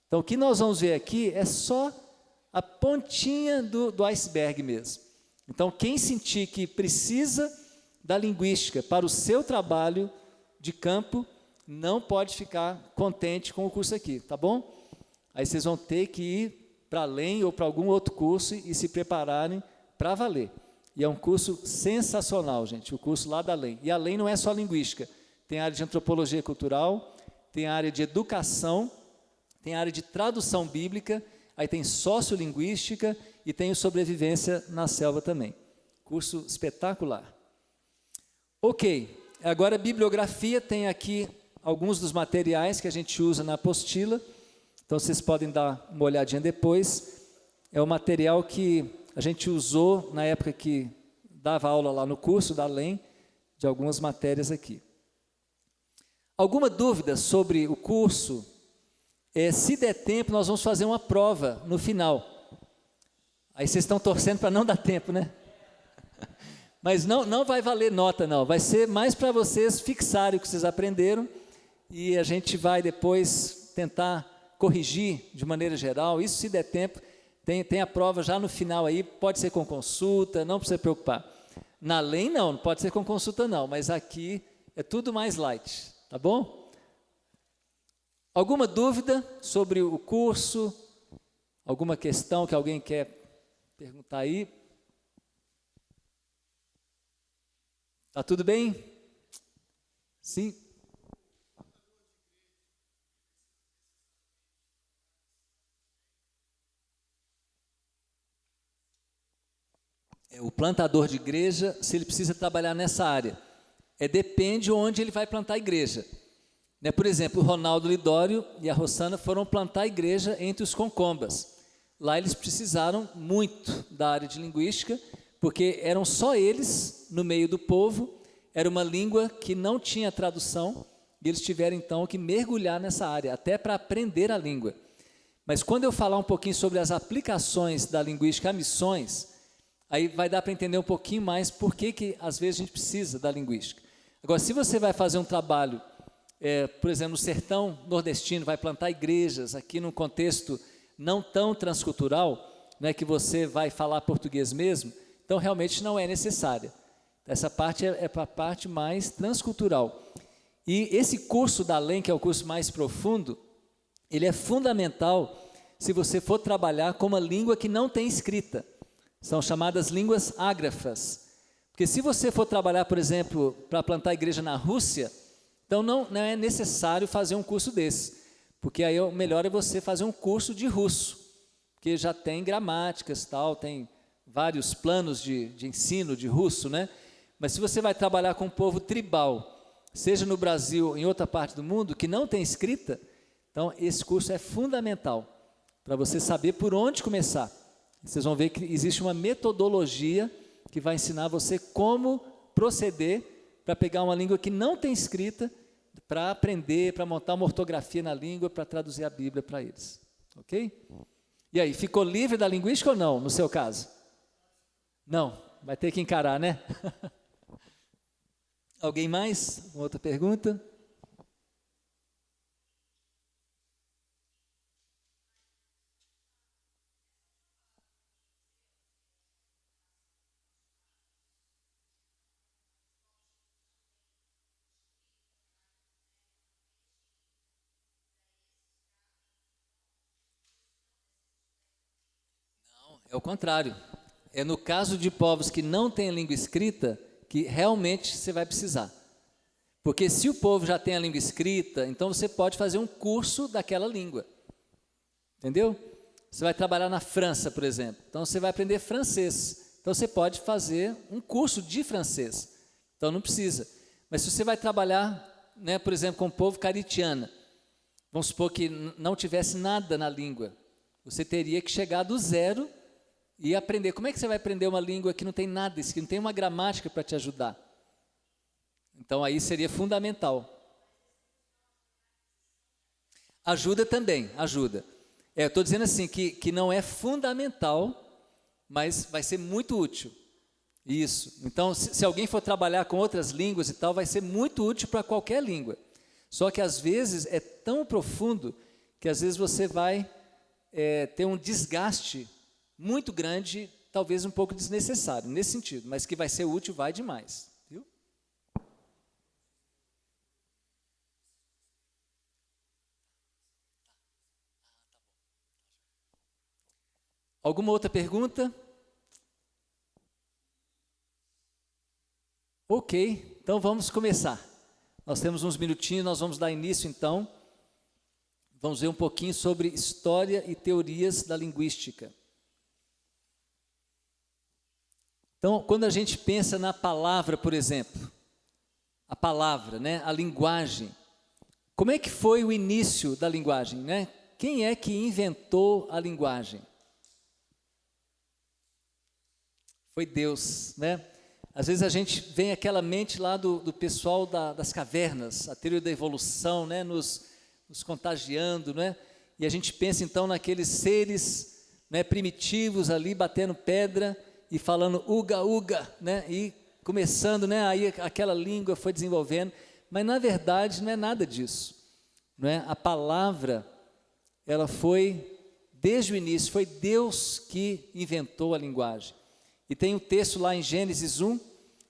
Então, o que nós vamos ver aqui é só a pontinha do iceberg mesmo. Então, quem sentir que precisa da linguística para o seu trabalho de campo, não pode ficar contente com o curso aqui, tá bom? Aí vocês vão ter que ir para além ou para algum outro curso e se prepararem para valer. E é um curso sensacional, gente, o curso lá da além. E além não é só linguística. Tem a área de antropologia cultural, tem a área de educação, tem a área de tradução bíblica, aí tem sociolinguística e tem o sobrevivência na selva também. Curso espetacular. Ok, agora a bibliografia, tem aqui alguns dos materiais que a gente usa na apostila, então vocês podem dar uma olhadinha depois. É o material que a gente usou na época que dava aula lá no curso da além, de algumas matérias aqui. Alguma dúvida sobre o curso? Se der tempo, nós vamos fazer uma prova no final. Aí vocês estão torcendo para não dar tempo, né? Mas não vai valer nota, não. Vai ser mais para vocês fixarem o que vocês aprenderam e a gente vai depois tentar corrigir de maneira geral. Isso, se der tempo, tem a prova já no final aí, pode ser com consulta, não precisa se preocupar. Na além, não pode ser com consulta, não, mas aqui é tudo mais light. Tá bom? Alguma dúvida sobre o curso? Alguma questão que alguém quer perguntar aí? Tá tudo bem? Sim? O plantador de igreja, se ele precisa trabalhar nessa área, depende onde ele vai plantar a igreja. Né? Por exemplo, o Ronaldo Lidório e a Rossana foram plantar a igreja entre os Concombas. Lá eles precisaram muito da área de linguística, porque eram só eles no meio do povo, era uma língua que não tinha tradução, e eles tiveram então que mergulhar nessa área, até para aprender a língua. Mas quando eu falar um pouquinho sobre as aplicações da linguística a missões, aí vai dar para entender um pouquinho mais por que às vezes a gente precisa da linguística. Agora, se você vai fazer um trabalho, por exemplo, no sertão nordestino, vai plantar igrejas aqui num contexto não tão transcultural, né, que você vai falar português mesmo, então realmente não é necessária. Essa parte é para a parte mais transcultural. E esse curso da LEM, que é o curso mais profundo, ele é fundamental se você for trabalhar com uma língua que não tem escrita. São chamadas línguas ágrafas. Porque se você for trabalhar, por exemplo, para plantar igreja na Rússia, então não é necessário fazer um curso desse. Porque aí o melhor é você fazer um curso de russo, porque já tem gramáticas, tal, tem vários planos de ensino de russo, né? Mas se você vai trabalhar com um povo tribal, seja no Brasil ou em outra parte do mundo, que não tem escrita, então esse curso é fundamental para você saber por onde começar. Vocês vão ver que existe uma metodologia que vai ensinar você como proceder para pegar uma língua que não tem escrita, para aprender, para montar uma ortografia na língua, para traduzir a Bíblia para eles. Ok? E aí, ficou livre da linguística ou não, no seu caso? Não, vai ter que encarar, né? Alguém mais? Uma outra pergunta? É o contrário. É no caso de povos que não têm língua escrita que realmente você vai precisar. Porque se o povo já tem a língua escrita, então você pode fazer um curso daquela língua. Entendeu? Você vai trabalhar na França, por exemplo. Então você vai aprender francês. Então você pode fazer um curso de francês. Então não precisa. Mas se você vai trabalhar, né, por exemplo, com o povo caritiano, vamos supor que não tivesse nada na língua, você teria que chegar do zero e aprender. Como é que você vai aprender uma língua que não tem nada, que não tem uma gramática para te ajudar? Então aí seria fundamental. Ajuda também, ajuda. Eu estou dizendo assim que não é fundamental, mas vai ser muito útil. Isso. Então, se alguém for trabalhar com outras línguas e tal, vai ser muito útil para qualquer língua. Só que às vezes é tão profundo que às vezes você vai ter um desgaste muito grande, talvez um pouco desnecessário, nesse sentido, mas que vai ser útil, vai demais. Viu? Alguma outra pergunta? Ok, então vamos começar. Nós temos uns minutinhos, nós vamos dar início então. Vamos ver um pouquinho sobre história e teorias da linguística. Então, quando a gente pensa na palavra, por exemplo, a palavra, né, a linguagem, como é que foi o início da linguagem, né? Quem é que inventou a linguagem? Foi Deus, né? Às vezes a gente vem aquela mente lá do pessoal das cavernas, a teoria da evolução, né, nos contagiando, né? E a gente pensa então naqueles seres, né, primitivos ali batendo pedra e falando uga, uga, né? E começando, né? Aí aquela língua foi desenvolvendo, mas na verdade não é nada disso, não é? A palavra, ela foi desde o início, foi Deus que inventou a linguagem. E tem um texto lá em Gênesis 1,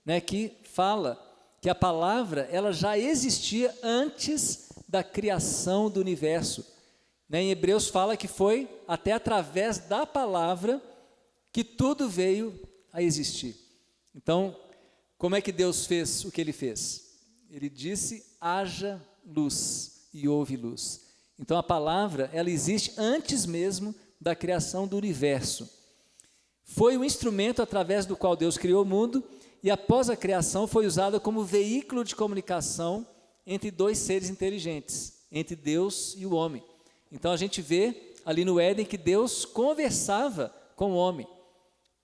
né, que fala que a palavra, ela já existia antes da criação do universo. Né? Em Hebreus fala que foi até através da palavra que tudo veio a existir. Então, como é que Deus fez o que Ele fez? Ele disse, haja luz, e houve luz. Então, a palavra, ela existe antes mesmo da criação do universo. Foi o instrumento através do qual Deus criou o mundo, e após a criação foi usada como veículo de comunicação entre dois seres inteligentes, entre Deus e o homem. Então a gente vê ali no Éden que Deus conversava com o homem.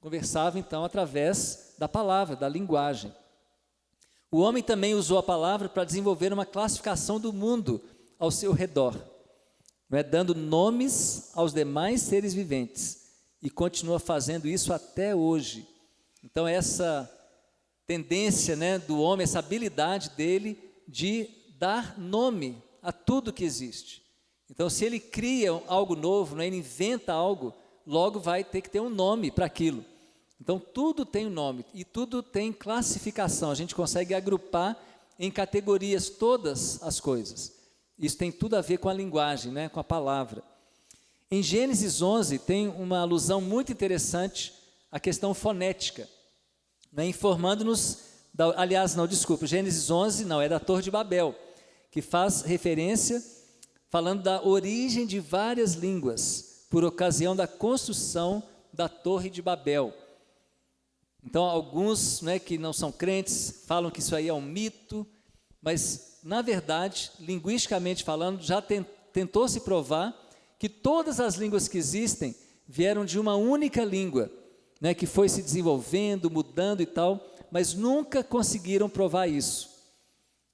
Conversava então através da palavra, da linguagem. O homem também usou a palavra para desenvolver uma classificação do mundo ao seu redor. não é, dando nomes aos demais seres viventes, e continua fazendo isso até hoje. Então essa tendência, né, do homem, essa habilidade dele de dar nome a tudo que existe. Então se ele cria algo novo, né, ele inventa algo, logo vai ter que ter um nome para aquilo. Então tudo tem um nome e tudo tem classificação, a gente consegue agrupar em categorias todas as coisas. Isso tem tudo a ver com a linguagem, né, com a palavra. Em Gênesis 11 tem uma alusão muito interessante à questão fonética, né, informando-nos, Gênesis 11 não, é da Torre de Babel, que faz referência, falando da origem de várias línguas, por ocasião da construção da Torre de Babel. Então alguns, né, que não são crentes, falam que isso aí é um mito, mas na verdade, linguisticamente falando, já tentou se provar que todas as línguas que existem vieram de uma única língua, né, que foi se desenvolvendo, mudando e tal, mas nunca conseguiram provar isso.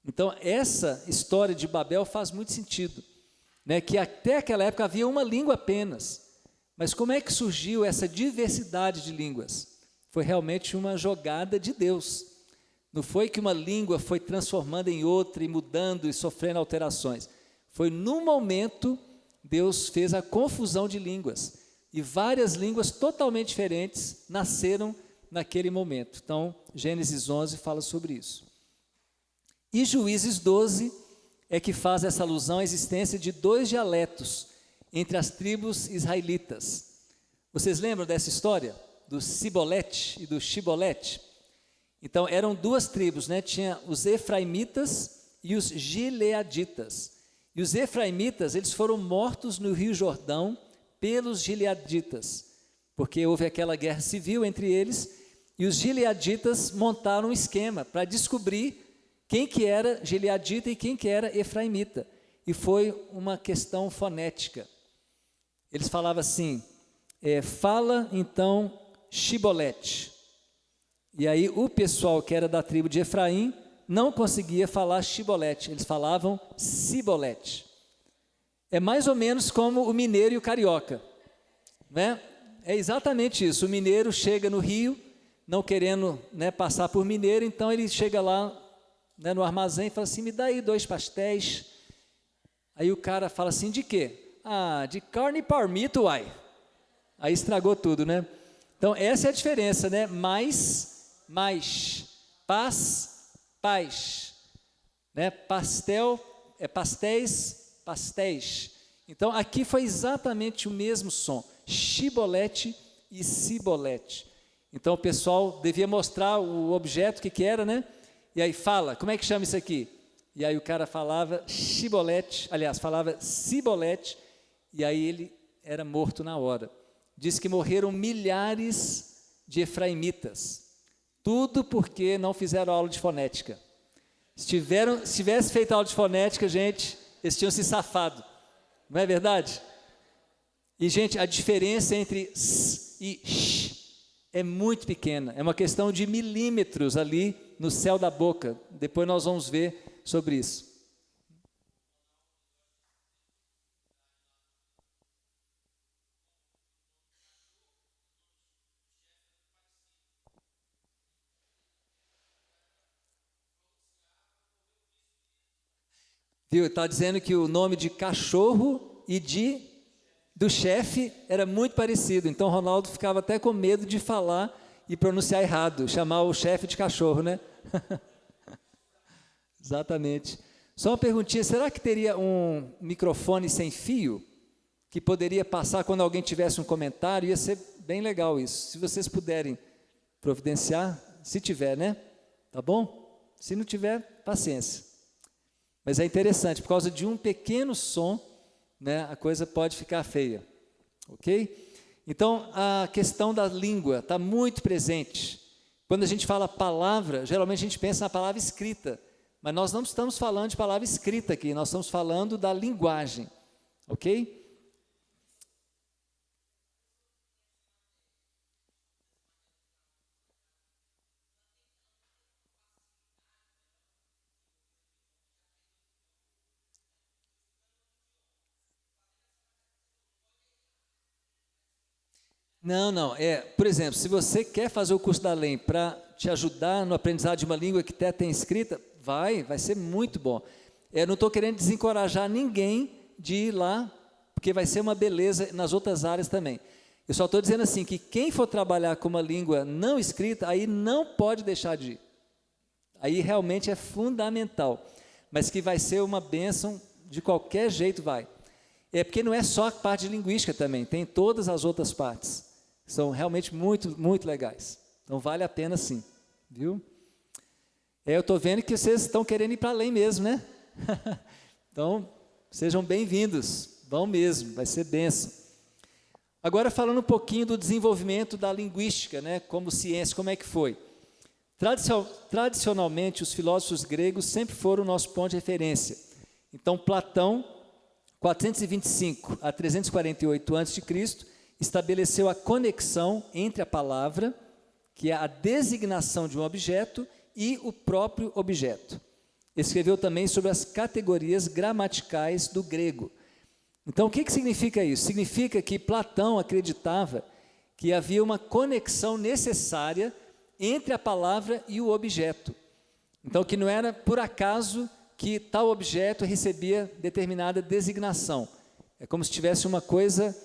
Então essa história de Babel faz muito sentido, né, que até aquela época havia uma língua apenas, mas como é que surgiu essa diversidade de línguas? Foi realmente uma jogada de Deus. Não foi que uma língua foi transformando em outra e mudando e sofrendo alterações. Foi num momento Deus fez a confusão de línguas e várias línguas totalmente diferentes nasceram naquele momento. Então, Gênesis 11 fala sobre isso. E Juízes 12 é que faz essa alusão à existência de 2 dialetos entre as tribos israelitas. Vocês lembram dessa história? Do Sibolete e do Shibolete? Então, eram 2 tribos, né? Tinha os efraimitas e os gileaditas. E os efraimitas, eles foram mortos no Rio Jordão pelos gileaditas, porque houve aquela guerra civil entre eles, e os gileaditas montaram um esquema para descobrir quem que era gileadita e quem que era efraimita. E foi uma questão fonética. Eles falavam assim, fala então Shibolete. E aí o pessoal que era da tribo de Efraim não conseguia falar Shibolete, eles falavam Sibolete. É mais ou menos como o mineiro e o carioca, né? É exatamente isso, o mineiro chega no Rio, não querendo, né, passar por mineiro, então ele chega lá, né, no armazém e fala assim, me dá aí 2 pastéis. Aí o cara fala assim, de quê? Ah, de carne e palmito, uai. Aí estragou tudo, né? Então essa é a diferença, né? Mais, paz, né? Pastel, pastéis. Então aqui foi exatamente o mesmo som, Shibolete e Sibolete. Então o pessoal devia mostrar o objeto, que era, né? E aí fala, como é que chama isso aqui? E aí o cara falava Shibolete, aliás, falava Sibolete, e aí ele era morto na hora. Diz que morreram milhares de efraimitas, tudo porque não fizeram aula de fonética. Se tivesse feito aula de fonética, gente, eles tinham se safado, não é verdade? E, gente, a diferença entre s e sh é muito pequena, é uma questão de milímetros ali no céu da boca. Depois nós vamos ver sobre isso. Viu? Está dizendo que o nome de cachorro e do chefe era muito parecido. Então Ronaldo ficava até com medo de falar e pronunciar errado, chamar o chefe de cachorro, né? Exatamente. Só uma perguntinha, será que teria um microfone sem fio que poderia passar quando alguém tivesse um comentário? Ia ser bem legal isso. Se vocês puderem providenciar, se tiver, né? Tá bom? Se não tiver, paciência. Mas é interessante, por causa de um pequeno som, né, a coisa pode ficar feia, ok? Então, a questão da língua está muito presente. Quando a gente fala palavra, geralmente a gente pensa na palavra escrita, mas nós não estamos falando de palavra escrita aqui, nós estamos falando da linguagem, ok? Não, não. Por exemplo, se você quer fazer o curso da LEM para te ajudar no aprendizado de uma língua que até tem escrita, vai ser muito bom. Eu não estou querendo desencorajar ninguém de ir lá, porque vai ser uma beleza nas outras áreas também. Eu só estou dizendo assim, que quem for trabalhar com uma língua não escrita, aí não pode deixar de ir. Aí realmente é fundamental. Mas que vai ser uma bênção, de qualquer jeito vai. É porque não é só a parte de linguística também, tem todas as outras partes. São realmente muito, muito legais. Então vale a pena sim, viu? Eu estou vendo que vocês estão querendo ir para além mesmo, né? Então, sejam bem-vindos, vão mesmo, vai ser bênção. Agora falando um pouquinho do desenvolvimento da linguística, né, como ciência, como é que foi? Tradicionalmente, os filósofos gregos sempre foram o nosso ponto de referência. Então, Platão, 425 a 348 a.C., estabeleceu a conexão entre a palavra, que é a designação de um objeto, e o próprio objeto. Escreveu também sobre as categorias gramaticais do grego. Então, o que significa isso? Significa que Platão acreditava que havia uma conexão necessária entre a palavra e o objeto. Então, que não era por acaso que tal objeto recebia determinada designação. É como se tivesse uma coisa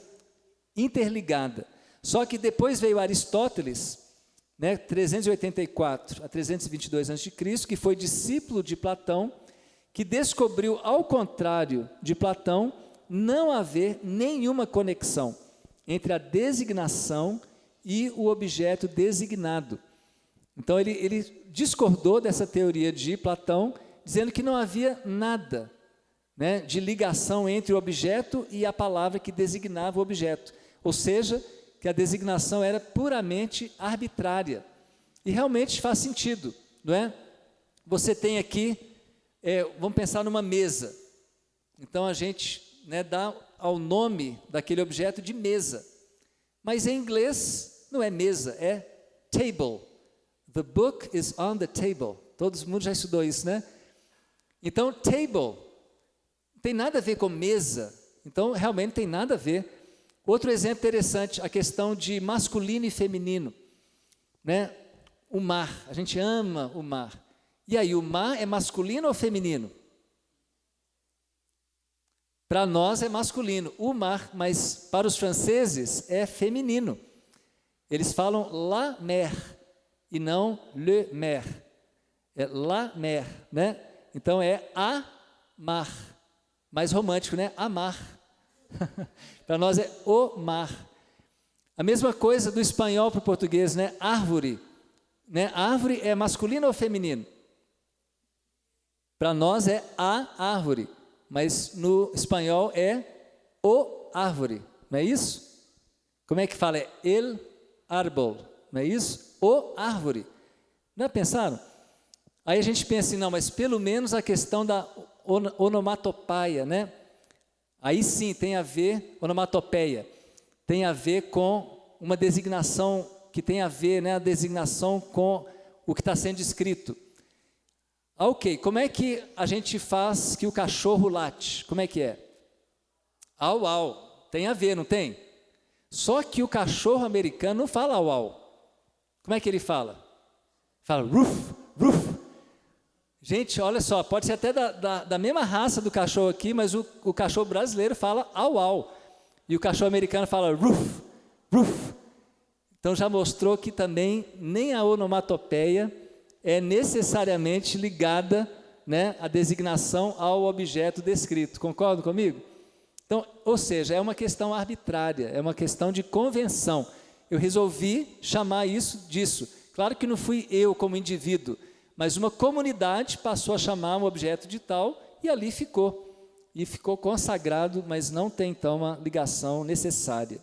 interligada. Só que depois veio Aristóteles, né, 384 a 322 a.C., que foi discípulo de Platão, que descobriu, ao contrário de Platão, não haver nenhuma conexão entre a designação e o objeto designado. Então, ele discordou dessa teoria de Platão, dizendo que não havia nada, né, de ligação entre o objeto e a palavra que designava o objeto. Ou seja, que a designação era puramente arbitrária. E realmente faz sentido, não é? Você tem aqui, vamos pensar numa mesa. Então, a gente, né, dá ao nome daquele objeto de mesa. Mas em inglês não é mesa, é table. The book is on the table. Todo mundo já estudou isso, né? Então, table não tem nada a ver com mesa. Então, realmente não tem nada a ver. Outro exemplo interessante, a questão de masculino e feminino, né? O mar, a gente ama o mar. E aí, o mar é masculino ou feminino? Para nós é masculino, o mar, mas para os franceses é feminino. Eles falam la mer e não le mer. É la mer, né? Então é a mar. Mais romântico, né? Amar. Para nós é o mar. A mesma coisa do espanhol para o português, né? Árvore. Né? Árvore é masculino ou feminino? Para nós é a árvore, mas no espanhol é o árvore, não é isso? Como é que fala? É el árbol, não é isso? O árvore. Não pensaram? Aí a gente pensa assim, não, mas pelo menos a questão da onomatopeia, né? Aí sim tem a ver, onomatopeia, tem a ver com uma designação que tem a ver, né, a designação com o que está sendo escrito. Ok, como é que a gente faz que o cachorro late? Como é que é? Au, au, tem a ver, não tem? Só que o cachorro americano não fala au, au. Como é que ele fala? Fala ruf, ruf. Gente, olha só, pode ser até da mesma raça do cachorro aqui, mas o cachorro brasileiro fala au, au. E o cachorro americano fala ruf, ruf. Então já mostrou que também nem a onomatopeia é necessariamente ligada, né, à designação ao objeto descrito. Concordam comigo? Então, ou seja, é uma questão arbitrária, é uma questão de convenção. Eu resolvi chamar isso disso. Claro que não fui eu como indivíduo, mas uma comunidade passou a chamar um objeto de tal e ali ficou. E ficou consagrado, mas não tem então uma ligação necessária.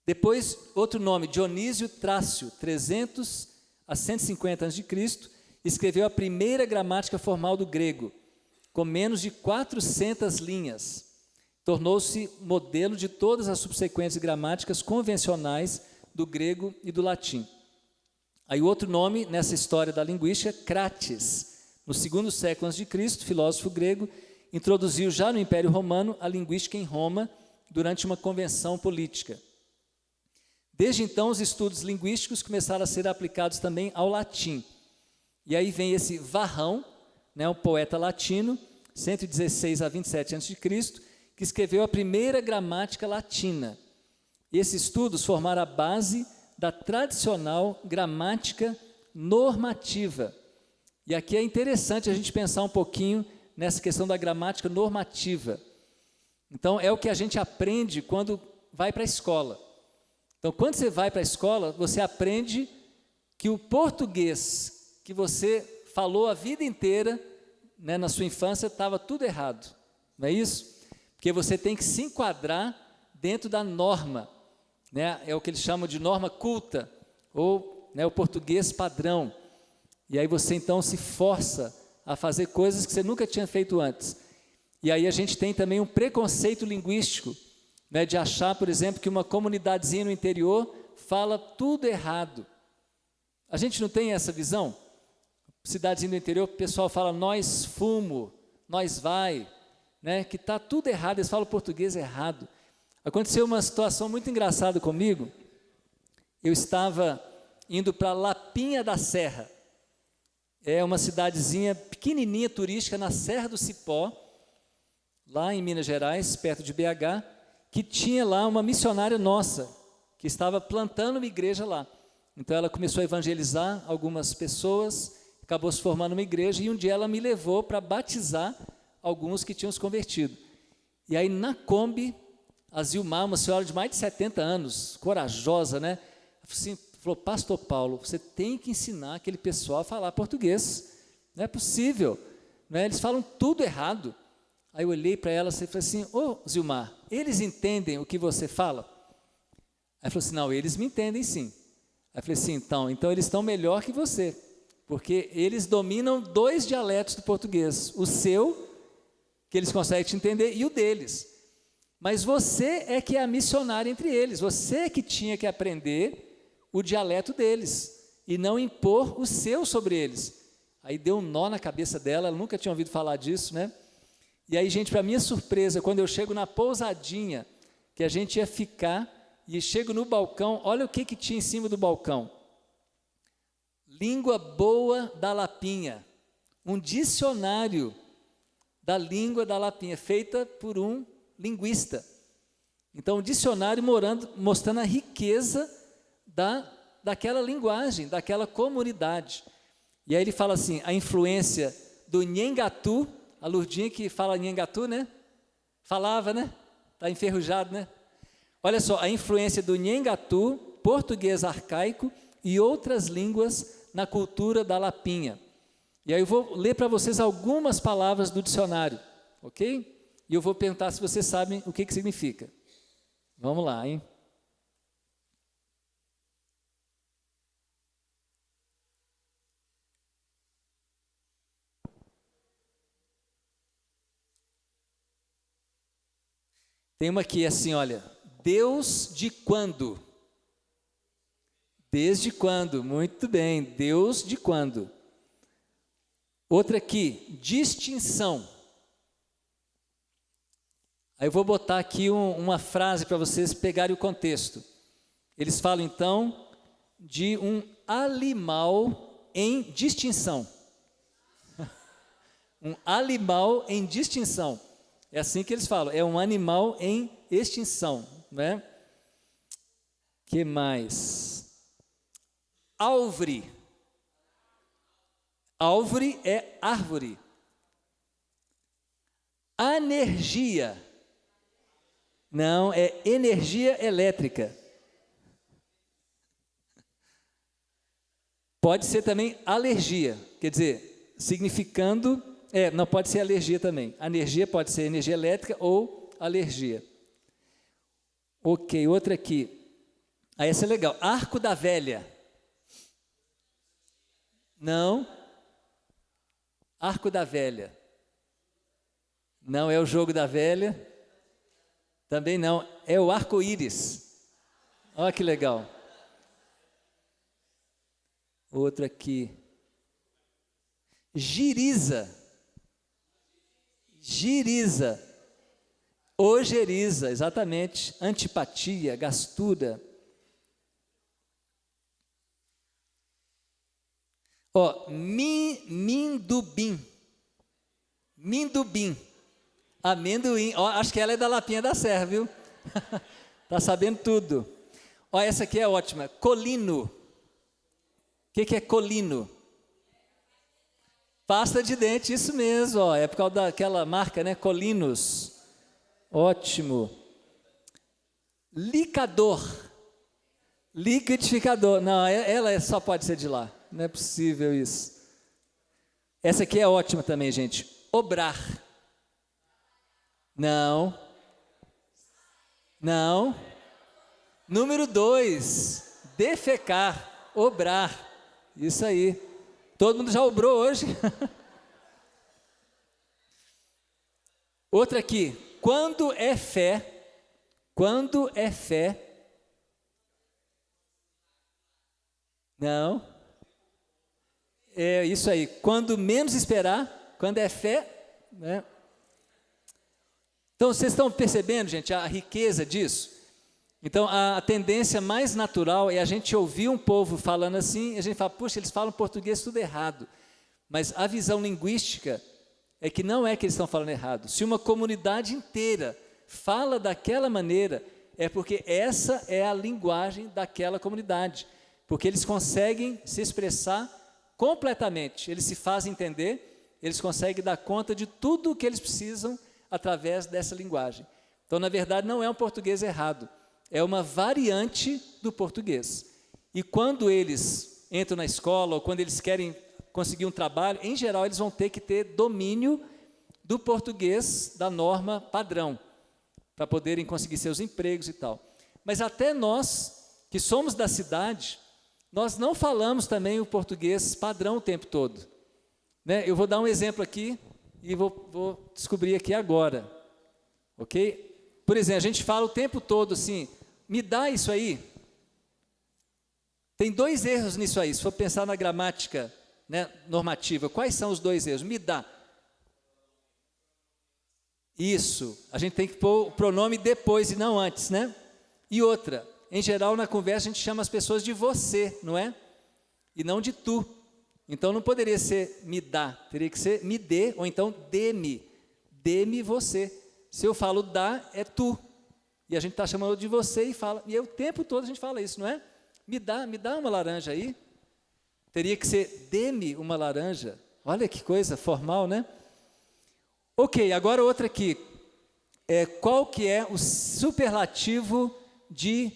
Depois, outro nome, Dionísio Trácio, 300 a 150 a.C., escreveu a primeira gramática formal do grego, com menos de 400 linhas. Tornou-se modelo de todas as subsequentes gramáticas convencionais do grego e do latim. Aí outro nome nessa história da linguística, Crates, no segundo século a.C., filósofo grego, introduziu já no Império Romano a linguística em Roma durante uma convenção política. Desde então, os estudos linguísticos começaram a ser aplicados também ao latim. E aí vem esse Varrão, né, um poeta latino, 116 a 27 a.C., que escreveu a primeira gramática latina. Esses estudos formaram a base da tradicional gramática normativa. E aqui é interessante a gente pensar um pouquinho nessa questão da gramática normativa. Então, é o que a gente aprende quando vai para a escola. Então, quando você vai para a escola, você aprende que o português que você falou a vida inteira, né, na sua infância, estava tudo errado. Não é isso? Porque você tem que se enquadrar dentro da norma, né? É o que eles chamam de norma culta, ou, né, o português padrão. E aí você então se força a fazer coisas que você nunca tinha feito antes. E aí a gente tem também um preconceito linguístico, né, de achar, por exemplo, que uma comunidadezinha no interior fala tudo errado. A gente não tem essa visão? Cidadezinha do interior, o pessoal fala nós fumo, nós vai, né, que está tudo errado, eles falam português errado. Aconteceu uma situação muito engraçada comigo. Eu estava indo para Lapinha da Serra. É uma cidadezinha pequenininha, turística, na Serra do Cipó, lá em Minas Gerais, perto de BH, que tinha lá uma missionária nossa, que estava plantando uma igreja lá. Então ela começou a evangelizar algumas pessoas, acabou se formando uma igreja, e um dia ela me levou para batizar alguns que tinham se convertido. E aí na Kombi, a Zilmar, uma senhora de mais de 70 anos, corajosa, né? Assim, falou, pastor Paulo, você tem que ensinar aquele pessoal a falar português. Não é possível, né? Eles falam tudo errado. Aí eu olhei para ela e falei assim, ô Zilmar, eles entendem o que você fala? Aí ela falou assim, não, eles me entendem sim. Aí eu falei assim, então eles estão melhor que você, porque eles dominam 2 dialetos do português, o seu, que eles conseguem te entender, e o deles. Mas você é que é a missionária entre eles, você é que tinha que aprender o dialeto deles, e não impor o seu sobre eles. Aí deu um nó na cabeça dela, ela nunca tinha ouvido falar disso, né? E aí, gente, para minha surpresa, quando eu chego na pousadinha, que a gente ia ficar, e chego no balcão, olha o que tinha em cima do balcão. Língua boa da Lapinha, um dicionário da língua da Lapinha, feita por um linguista. Então, um dicionário mostrando a riqueza daquela linguagem, daquela comunidade. E aí ele fala assim, a influência do Nhengatu, a Lurdinha que fala Nhengatu, né? Falava, né? Está enferrujado, né? Olha só, a influência do Nhengatu, português arcaico e outras línguas na cultura da Lapinha. E aí eu vou ler para vocês algumas palavras do dicionário, ok? E eu vou perguntar se vocês sabem o que significa. Vamos lá, hein? Tem uma aqui assim, olha, Deus de quando? Desde quando? Muito bem, Deus de quando? Outra aqui, distinção. Aí eu vou botar aqui uma frase para vocês pegarem o contexto. Eles falam então de um animal em distinção. Um animal em distinção. É assim que eles falam, é um animal em extinção, né? Que mais? Alvre. Alvre é árvore. Anergia. Não, é energia elétrica. Pode ser também alergia, quer dizer, significando, não pode ser alergia também. Anergia pode ser energia elétrica ou alergia. Ok, outra aqui. Essa é legal. Arco da Velha. Não. Arco da Velha. Não é o jogo da velha. Também não. É o arco-íris. Olha que legal. Outro aqui. Giriza. Giriza. Ojeriza, exatamente. Antipatia, gastura. Ó, mindubim. Mindubim. Amendoim. Ó, acho que ela é da Lapinha da Serra, viu? Tá sabendo tudo. Ó, essa aqui é ótima. Colino. O que é colino? Pasta de dente, isso mesmo. Ó, é por causa daquela marca, né? Colinos. Ótimo. Licador. Liquidificador. Não, ela só pode ser de lá. Não é possível isso. Essa aqui é ótima também, gente. Obrar. Não. Não. Número 2. Defecar. Obrar. Isso aí. Todo mundo já obrou hoje? Outra aqui. Quando é fé. Quando é fé. Não. É isso aí. Quando menos esperar, quando é fé, né? Então, vocês estão percebendo, gente, a riqueza disso? Então, a tendência mais natural é a gente ouvir um povo falando assim, e a gente fala, puxa, eles falam português tudo errado. Mas a visão linguística é que não é que eles estão falando errado. Se uma comunidade inteira fala daquela maneira, é porque essa é a linguagem daquela comunidade. Porque eles conseguem se expressar completamente, eles se fazem entender, eles conseguem dar conta de tudo o que eles precisam através dessa linguagem. Então, na verdade, não é um português errado, é uma variante do português. E quando eles entram na escola, ou quando eles querem conseguir um trabalho, em geral, eles vão ter que ter domínio do português da norma padrão, para poderem conseguir seus empregos e tal. Mas até nós, que somos da cidade, nós não falamos também o português padrão o tempo todo. Né? Eu vou dar um exemplo aqui e vou descobrir aqui agora. Ok? Por exemplo, a gente fala o tempo todo assim, me dá isso aí. Tem 2 erros nisso aí, se for pensar na gramática, né, normativa. Quais são os 2 erros? Me dá. Isso, a gente tem que pôr o pronome depois e não antes, né? E outra, em geral, na conversa, a gente chama as pessoas de você, não é? E não de tu. Então, não poderia ser me dá, teria que ser me dê, ou então dê-me. Dê-me você. Se eu falo dá, é tu. E a gente está chamando de você e fala. E o tempo todo a gente fala isso, não é? Me dá uma laranja aí. Teria que ser dê-me uma laranja. Olha que coisa formal, né? Ok, agora outra aqui. Qual que é o superlativo de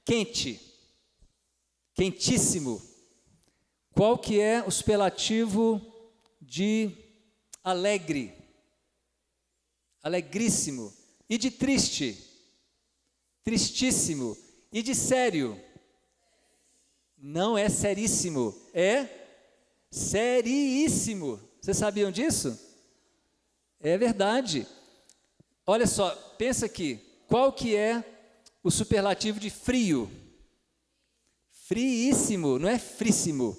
quente? Quentíssimo. Qual que é o superlativo de alegre? Alegríssimo. E de triste? Tristíssimo. E de sério? Não é seríssimo, é seriíssimo. Vocês sabiam disso? É verdade. Olha só, pensa aqui. Qual que é o superlativo de frio? Friíssimo, não é fríssimo.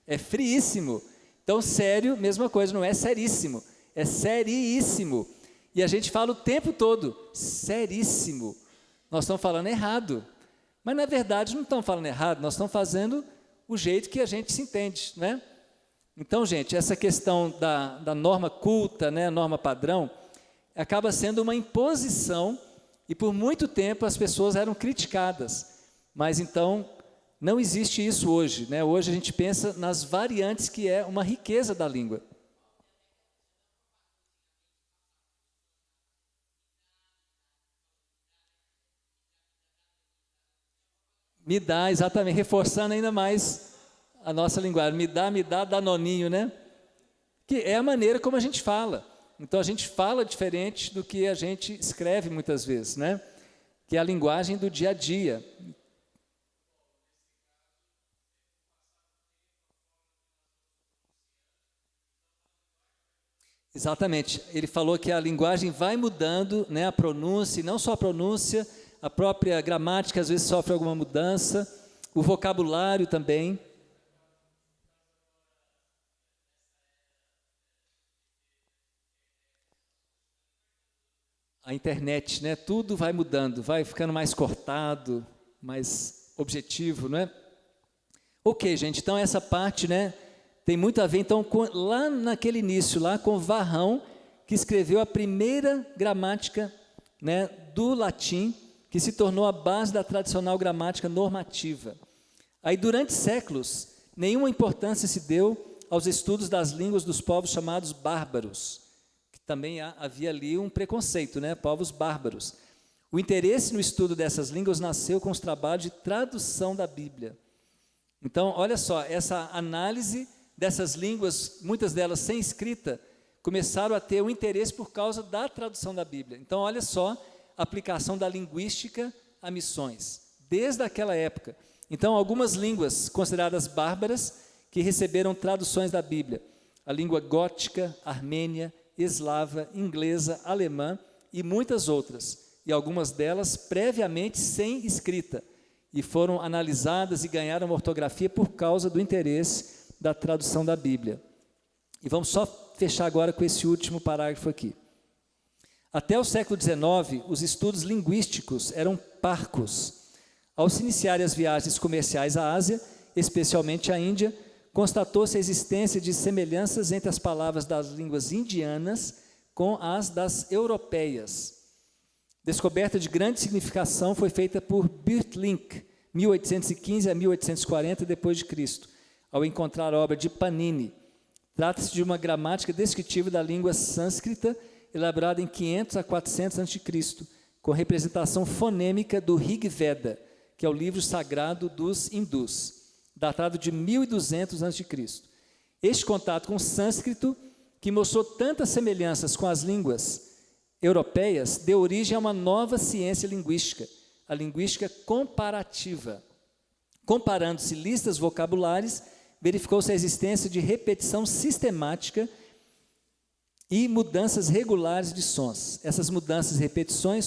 É friíssimo. Então, sério, mesma coisa, não é seríssimo. É seriíssimo. E a gente fala o tempo todo, seríssimo. Nós estamos falando errado. Mas, na verdade, não estamos falando errado, nós estamos fazendo o jeito que a gente se entende, né? Então, gente, essa questão da norma culta, né, norma padrão, acaba sendo uma imposição e, por muito tempo, as pessoas eram criticadas. Mas, então, não existe isso hoje, né? Hoje a gente pensa nas variantes, que é uma riqueza da língua. Me dá, exatamente, reforçando ainda mais a nossa linguagem. Me dá, danoninho, né? Que é a maneira como a gente fala. Então, a gente fala diferente do que a gente escreve muitas vezes, né? Que é a linguagem do dia a dia. Exatamente. Ele falou que a linguagem vai mudando, né? A pronúncia, e não só a pronúncia, a própria gramática às vezes sofre alguma mudança, o vocabulário também. A internet, né? Tudo vai mudando, vai ficando mais cortado, mais objetivo, não é? Ok, gente, então essa parte, né, tem muito a ver, então, lá naquele início, lá com Varrão, que escreveu a primeira gramática, né, do latim, que se tornou a base da tradicional gramática normativa. Aí, durante séculos, nenhuma importância se deu aos estudos das línguas dos povos chamados bárbaros, que também havia ali um preconceito, né, povos bárbaros. O interesse no estudo dessas línguas nasceu com os trabalhos de tradução da Bíblia. Então, olha só, essa análise dessas línguas, muitas delas sem escrita, começaram a ter um interesse por causa da tradução da Bíblia. Então, olha só a aplicação da linguística a missões, desde aquela época. Então, algumas línguas consideradas bárbaras que receberam traduções da Bíblia: a língua gótica, armênia, eslava, inglesa, alemã e muitas outras, e algumas delas previamente sem escrita, e foram analisadas e ganharam ortografia por causa do interesse da tradução da Bíblia. E vamos só fechar agora com esse último parágrafo aqui. Até o século XIX, os estudos linguísticos eram parcos. Ao se iniciarem as viagens comerciais à Ásia, especialmente à Índia, constatou-se a existência de semelhanças entre as palavras das línguas indianas com as das europeias. Descoberta de grande significação foi feita por Birtling, 1815 a 1840 d.C., ao encontrar a obra de Panini. Trata-se de uma gramática descritiva da língua sânscrita, elaborada em 500 a 400 a.C., com representação fonêmica do Rig Veda, que é o livro sagrado dos hindus, datado de 1200 a.C. Este contato com o sânscrito, que mostrou tantas semelhanças com as línguas europeias, deu origem a uma nova ciência linguística, a linguística comparativa. Comparando-se listas vocabulares, verificou-se a existência de repetição sistemática e mudanças regulares de sons. Essas mudanças e repetições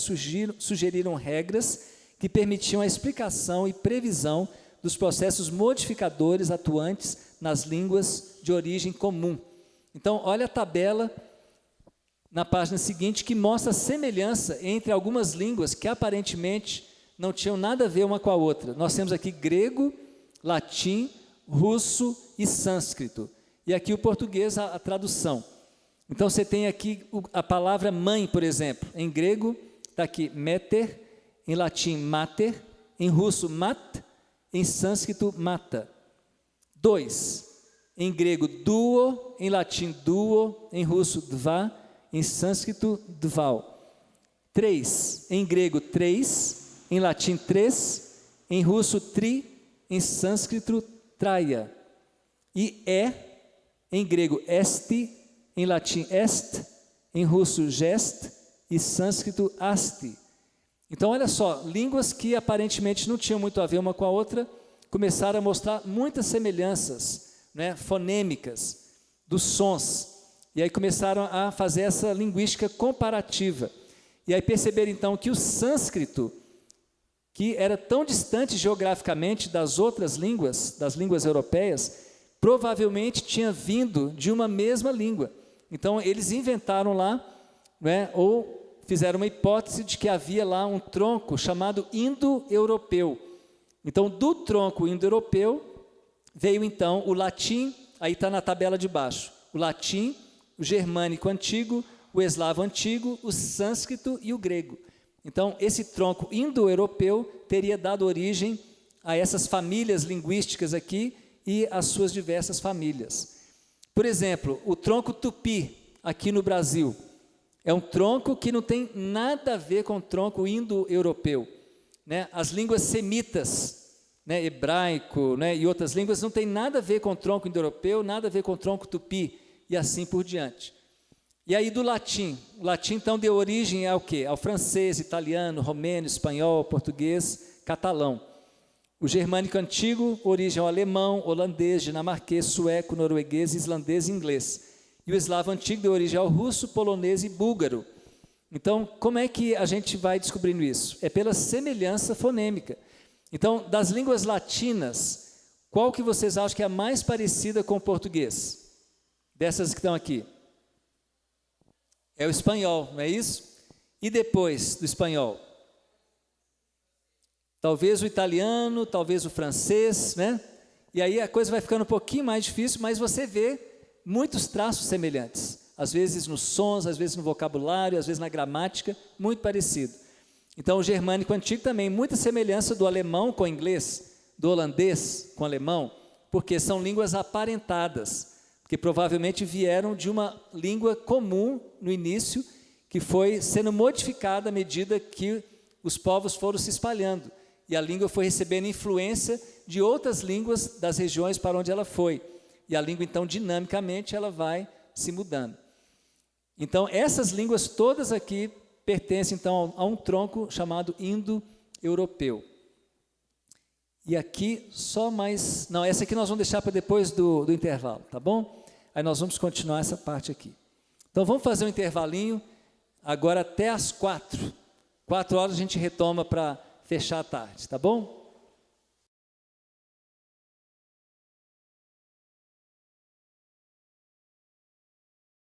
sugeriram regras que permitiam a explicação e previsão dos processos modificadores atuantes nas línguas de origem comum. Então, olha a tabela na página seguinte, que mostra a semelhança entre algumas línguas que aparentemente não tinham nada a ver uma com a outra. Nós temos aqui grego, latim, russo e sânscrito. E aqui o português, a tradução. Então, você tem aqui a palavra mãe, por exemplo. Em grego, está aqui meter, em latim mater, em russo mat, em sânscrito mata. 2. Em grego duo, em latim duo, em russo dva, em sânscrito dval. 3. Em grego três, em latim tres, em russo tri, em sânscrito traia. E em grego este, em latim est, em russo gest e sânscrito asti. Então, olha só, línguas que aparentemente não tinham muito a ver uma com a outra, começaram a mostrar muitas semelhanças, né, fonêmicas, dos sons. E aí começaram a fazer essa linguística comparativa. E aí perceberam então que o sânscrito, que era tão distante geograficamente das outras línguas, das línguas europeias, provavelmente tinha vindo de uma mesma língua. Então, eles inventaram lá, né, ou fizeram uma hipótese de que havia lá um tronco chamado indo-europeu. Então, do tronco indo-europeu, veio então o latim, aí está na tabela de baixo, o latim, o germânico antigo, o eslavo antigo, o sânscrito e o grego. Então, esse tronco indo-europeu teria dado origem a essas famílias linguísticas aqui e as suas diversas famílias. Por exemplo, o tronco tupi, aqui no Brasil, é um tronco que não tem nada a ver com o tronco indo-europeu, né? As línguas semitas, né, hebraico, né, e outras línguas não tem nada a ver com o tronco indo-europeu, nada a ver com o tronco tupi, e assim por diante. E aí do latim, o latim então deu origem ao quê? Ao francês, italiano, romeno, espanhol, português, catalão. O germânico antigo, origem ao alemão, holandês, dinamarquês, sueco, norueguês, islandês e inglês. E o eslavo antigo deu origem ao russo, polonês e búlgaro. Então, como é que a gente vai descobrindo isso? É pela semelhança fonêmica. Então, das línguas latinas, qual que vocês acham que é a mais parecida com o português? Dessas que estão aqui. É o espanhol, não é isso? E depois do espanhol? Talvez o italiano, talvez o francês, né? E aí a coisa vai ficando um pouquinho mais difícil, mas você vê muitos traços semelhantes. Às vezes nos sons, às vezes no vocabulário, às vezes na gramática, muito parecido. Então o germânico antigo também, muita semelhança do alemão com o inglês, do holandês com o alemão, porque são línguas aparentadas, que provavelmente vieram de uma língua comum no início, que foi sendo modificada à medida que os povos foram se espalhando. E a língua foi recebendo influência de outras línguas das regiões para onde ela foi. E a língua, então, dinamicamente, ela vai se mudando. Então, essas línguas todas aqui pertencem, então, a um tronco chamado indo-europeu. E aqui, só mais... Não, essa aqui nós vamos deixar para depois do intervalo, tá bom? Aí nós vamos continuar essa parte aqui. Então, vamos fazer um intervalinho, agora até às 4. 4 horas a gente retoma para fechar a tarde, tá bom?